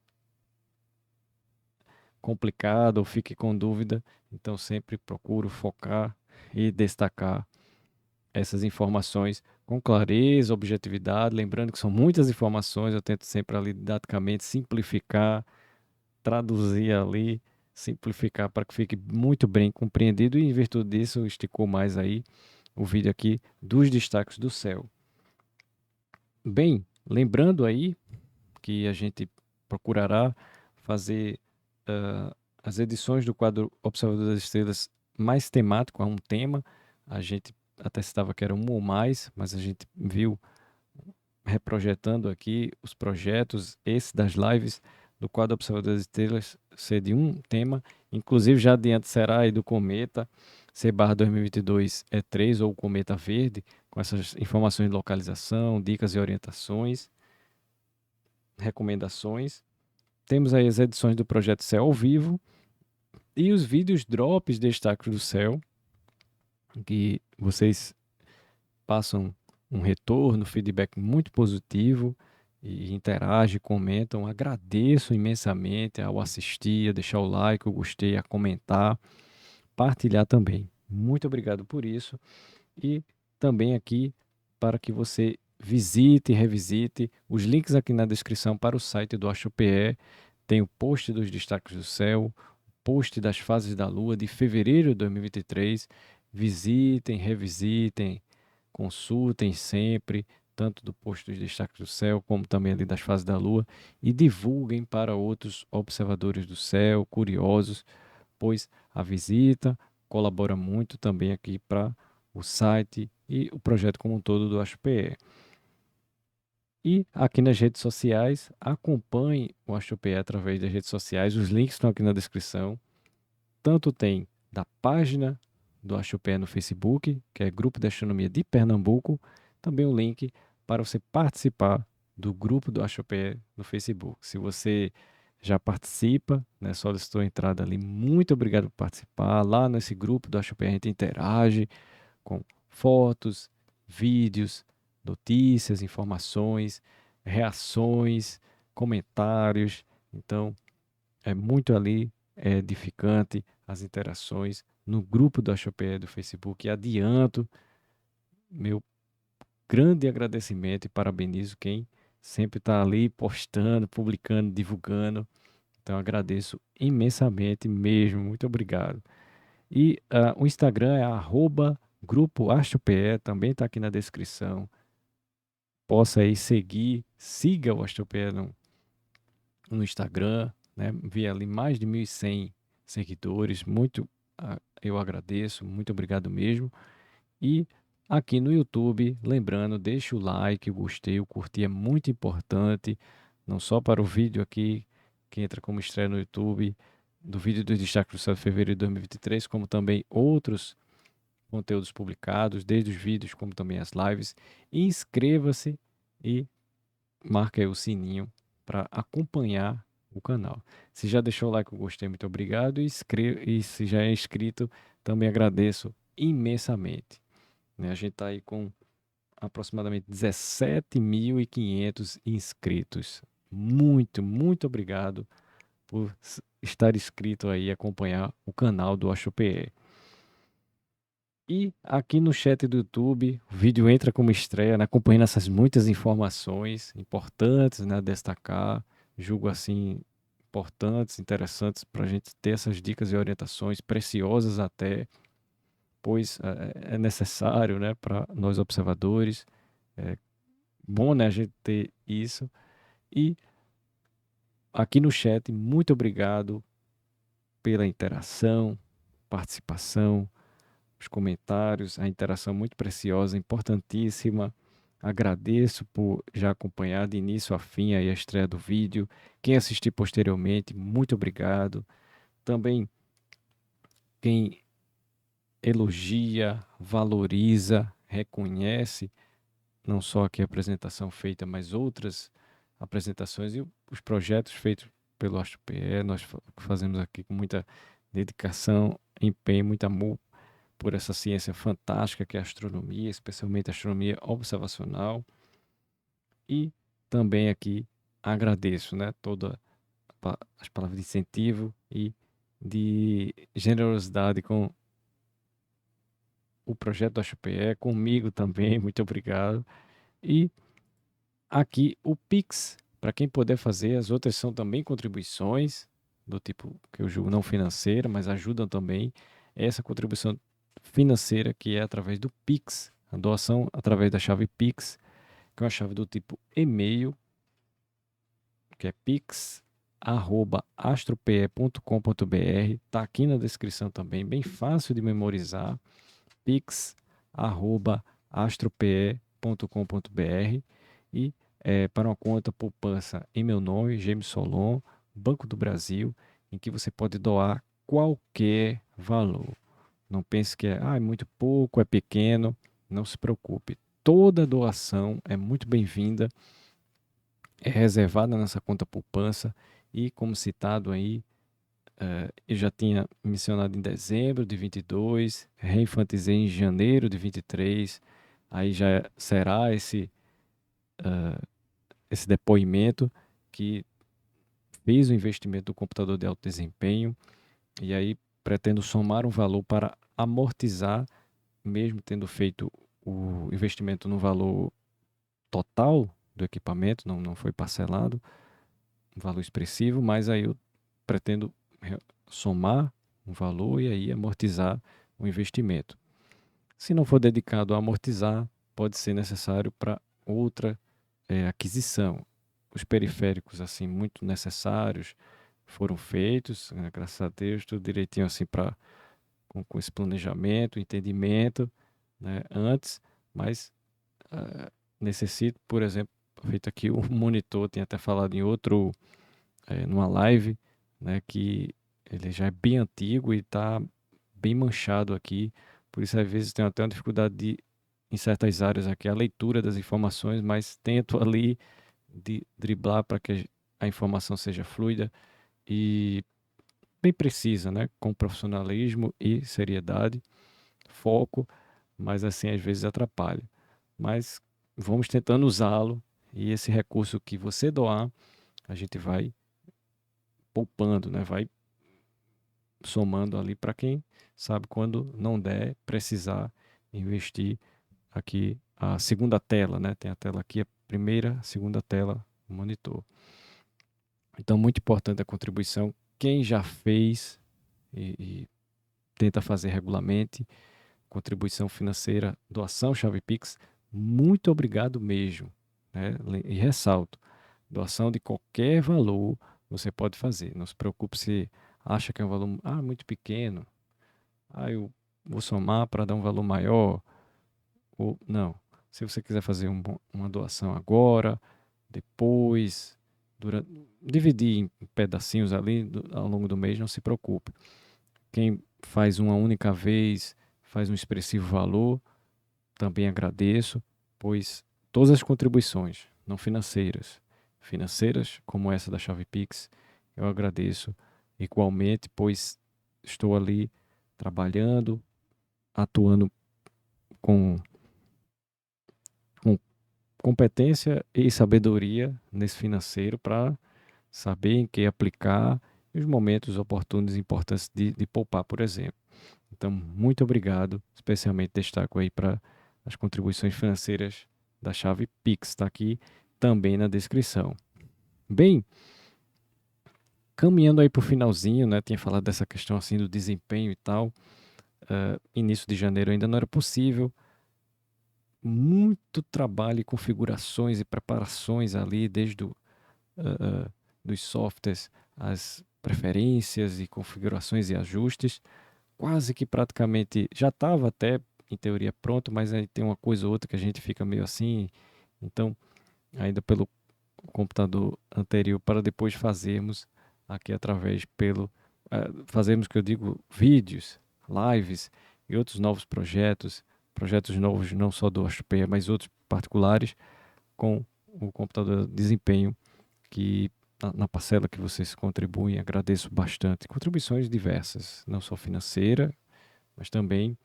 complicado ou fique com dúvida. Então sempre procuro focar e destacar essas informações com clareza, objetividade, lembrando que são muitas informações, eu tento sempre ali didaticamente simplificar, traduzir ali, simplificar para que fique muito bem compreendido e em virtude disso esticou mais aí o vídeo aqui dos destaques do céu. Bem, lembrando aí que a gente procurará fazer as edições do quadro Observador das Estrelas mais temático, a um tema. A gente até citava que era um ou mais, mas a gente viu reprojetando aqui os projetos, esse das lives do quadro Observador das Estrelas ser de um tema, inclusive já adiante será aí do Cometa C/2022 E3 ou Cometa Verde, com essas informações de localização, dicas e orientações, recomendações. Temos aí as edições do Projeto Céu ao vivo e os vídeos drops destaques do céu, que vocês passam um retorno, feedback muito positivo e interagem, comentam. Agradeço imensamente ao assistir, a deixar o like, o gostei, a comentar, partilhar também. Muito obrigado por isso e também aqui para que você visite e revisite os links aqui na descrição para o site do AstroPE. Tem o post dos destaques do céu, o post das fases da Lua de fevereiro de 2023. Visitem, revisitem, consultem sempre, tanto do post dos destaques do céu, como também ali das fases da Lua, e divulguem para outros observadores do céu, curiosos, pois a visita colabora muito também aqui para o site e o projeto como um todo do AstroPE. E aqui nas redes sociais, acompanhe o AstroPE através das redes sociais, os links estão aqui na descrição. Tanto tem da página do AstroPE no Facebook, que é Grupo de Astronomia de Pernambuco, também um link para você participar do grupo do AstroPE no Facebook. Se você já participa, né, solicitou a entrada ali, muito obrigado por participar. Lá nesse grupo do AstroPE a gente interage com fotos, vídeos, notícias, informações, reações, comentários. Então, é muito ali, é edificante as interações no grupo do AstroPE do Facebook. E adianto meu grande agradecimento e parabenizo quem sempre está ali postando, publicando, divulgando. Então, agradeço imensamente mesmo. Muito obrigado. E o Instagram é @Grupo AstroPE, também está aqui na descrição. Possa aí seguir, siga o AstroPE no Instagram, né? Vi ali mais de 1.100 seguidores. Muito eu agradeço, muito obrigado mesmo. E aqui no YouTube, lembrando, deixa o like, o gostei, o curtir é muito importante, não só para o vídeo aqui que entra como estreia no YouTube, do vídeo dos destaques do céu de fevereiro de 2023, como também outros conteúdos publicados, desde os vídeos como também as lives. Inscreva-se e marque aí o sininho para acompanhar o canal. Se já deixou o like, eu gostei, muito obrigado. E se já é inscrito, também agradeço imensamente. Né? A gente está aí com aproximadamente 17.500 inscritos. Muito, muito obrigado por estar inscrito aí e acompanhar o canal do AstroPE. E aqui no chat do YouTube, o vídeo entra como estreia, né, acompanhando essas muitas informações importantes, né, a destacar, julgo assim, importantes, interessantes para a gente ter essas dicas e orientações, preciosas até, pois é necessário, né, para nós observadores, é bom, né, a gente ter isso. E aqui no chat, muito obrigado pela interação, participação, os comentários, a interação muito preciosa, importantíssima. Agradeço por já acompanhar de início a fim aí a estreia do vídeo. Quem assistir posteriormente, muito obrigado. Também quem elogia, valoriza, reconhece não só aqui a apresentação feita, mas outras apresentações e os projetos feitos pelo AstroPE, nós fazemos aqui com muita dedicação, empenho, muito amor por essa ciência fantástica que é a astronomia, especialmente a astronomia observacional. E também aqui agradeço, né, todas as palavras de incentivo e de generosidade com o projeto do AstroPE, comigo também, muito obrigado. E aqui o Pix, para quem puder fazer, as outras são também contribuições, do tipo que eu julgo não financeira, mas ajudam também. Essa contribuição financeira que é através do Pix, a doação através da chave Pix, que é uma chave do tipo e-mail, que é pix@astrope.com.br. Está aqui na descrição também, bem fácil de memorizar, pix@astrope.com.br. E para uma conta poupança em meu nome, James Solon, Banco do Brasil, em que você pode doar qualquer valor. Não pense que é muito pouco, é pequeno. Não se preocupe. Toda doação é muito bem-vinda, é reservada nessa conta poupança e, como citado aí, eu já tinha mencionado em dezembro de 22, reinfantizei em janeiro de 23, aí já será esse depoimento que fez o investimento do computador de alto desempenho e aí pretendo somar um valor para amortizar, mesmo tendo feito o investimento no valor total do equipamento, não foi parcelado, um valor expressivo, mas aí eu pretendo somar um valor e aí amortizar o investimento. Se não for dedicado a amortizar, pode ser necessário para outra aquisição. Os periféricos assim muito necessários foram feitos, né, graças a Deus, tudo direitinho assim com esse planejamento, entendimento, né, antes, mas necessito, por exemplo, feito aqui um monitor, tinha até falado em outro, numa live, né, que ele já é bem antigo e está bem manchado aqui, por isso às vezes tenho até uma dificuldade em certas áreas aqui, a leitura das informações, mas tento ali de driblar para que a informação seja fluida e bem precisa, né, com profissionalismo e seriedade, foco, mas assim às vezes atrapalha. Mas vamos tentando usá-lo e esse recurso que você doar, a gente vai poupando, né? Vai somando ali para quem sabe quando não der precisar investir aqui a segunda tela, né? Tem a tela aqui, a primeira, segunda tela, o monitor. Então, muito importante a contribuição. Quem já fez e tenta fazer regularmente, contribuição financeira, doação Chave Pix, muito obrigado mesmo, né? E ressalto, doação de qualquer valor você pode fazer. Não se preocupe se acha que é um valor muito pequeno. Eu vou somar para dar um valor maior. Ou não. Se você quiser fazer uma doação agora, depois, dividir em pedacinhos ali ao longo do mês, não se preocupe. Quem faz uma única vez, faz um expressivo valor, também agradeço, pois todas as contribuições não financeiras como essa da Chave Pix, eu agradeço igualmente, pois estou ali trabalhando, atuando com, com competência e sabedoria nesse financeiro para saber em que aplicar e os momentos oportunos e importantes de poupar, por exemplo. Então, muito obrigado, especialmente destaco aí para as contribuições financeiras da chave Pix, está aqui também na descrição. Bem, caminhando aí para o finalzinho, né? Tinha falado dessa questão assim do desempenho e tal. Início de janeiro ainda não era possível. Muito trabalho e configurações e preparações ali, desde dos softwares, as preferências e configurações e ajustes. Quase que praticamente já estava até em teoria pronto, mas aí tem uma coisa ou outra que a gente fica meio assim. Então, ainda pelo computador anterior para depois fazermos aqui através fazermos que eu digo vídeos, lives e outros novos projetos novos não só do AstroPlayer, mas outros particulares com o computador de desempenho que na parcela que vocês contribuem, agradeço bastante. Contribuições diversas, não só financeira, mas também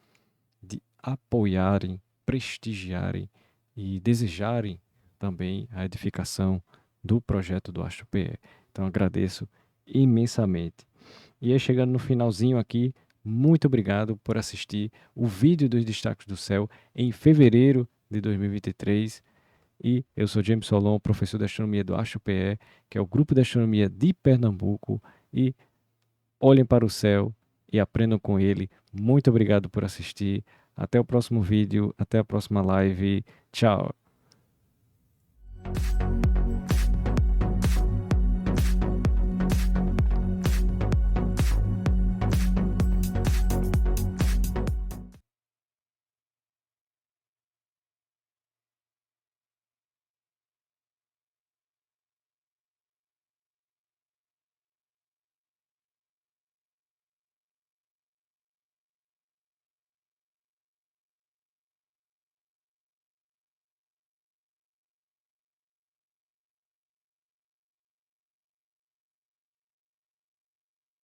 de apoiarem, prestigiarem e desejarem também a edificação do projeto do AstroPE. Então agradeço imensamente. E aí chegando no finalzinho aqui, muito obrigado por assistir o vídeo dos destaques do céu em fevereiro de 2023. E eu sou James Solon, professor de astronomia do AstroPE, que é o grupo de astronomia de Pernambuco. E olhem para o céu e aprendam com ele. Muito obrigado por assistir. Até o próximo vídeo, até a próxima live. Tchau.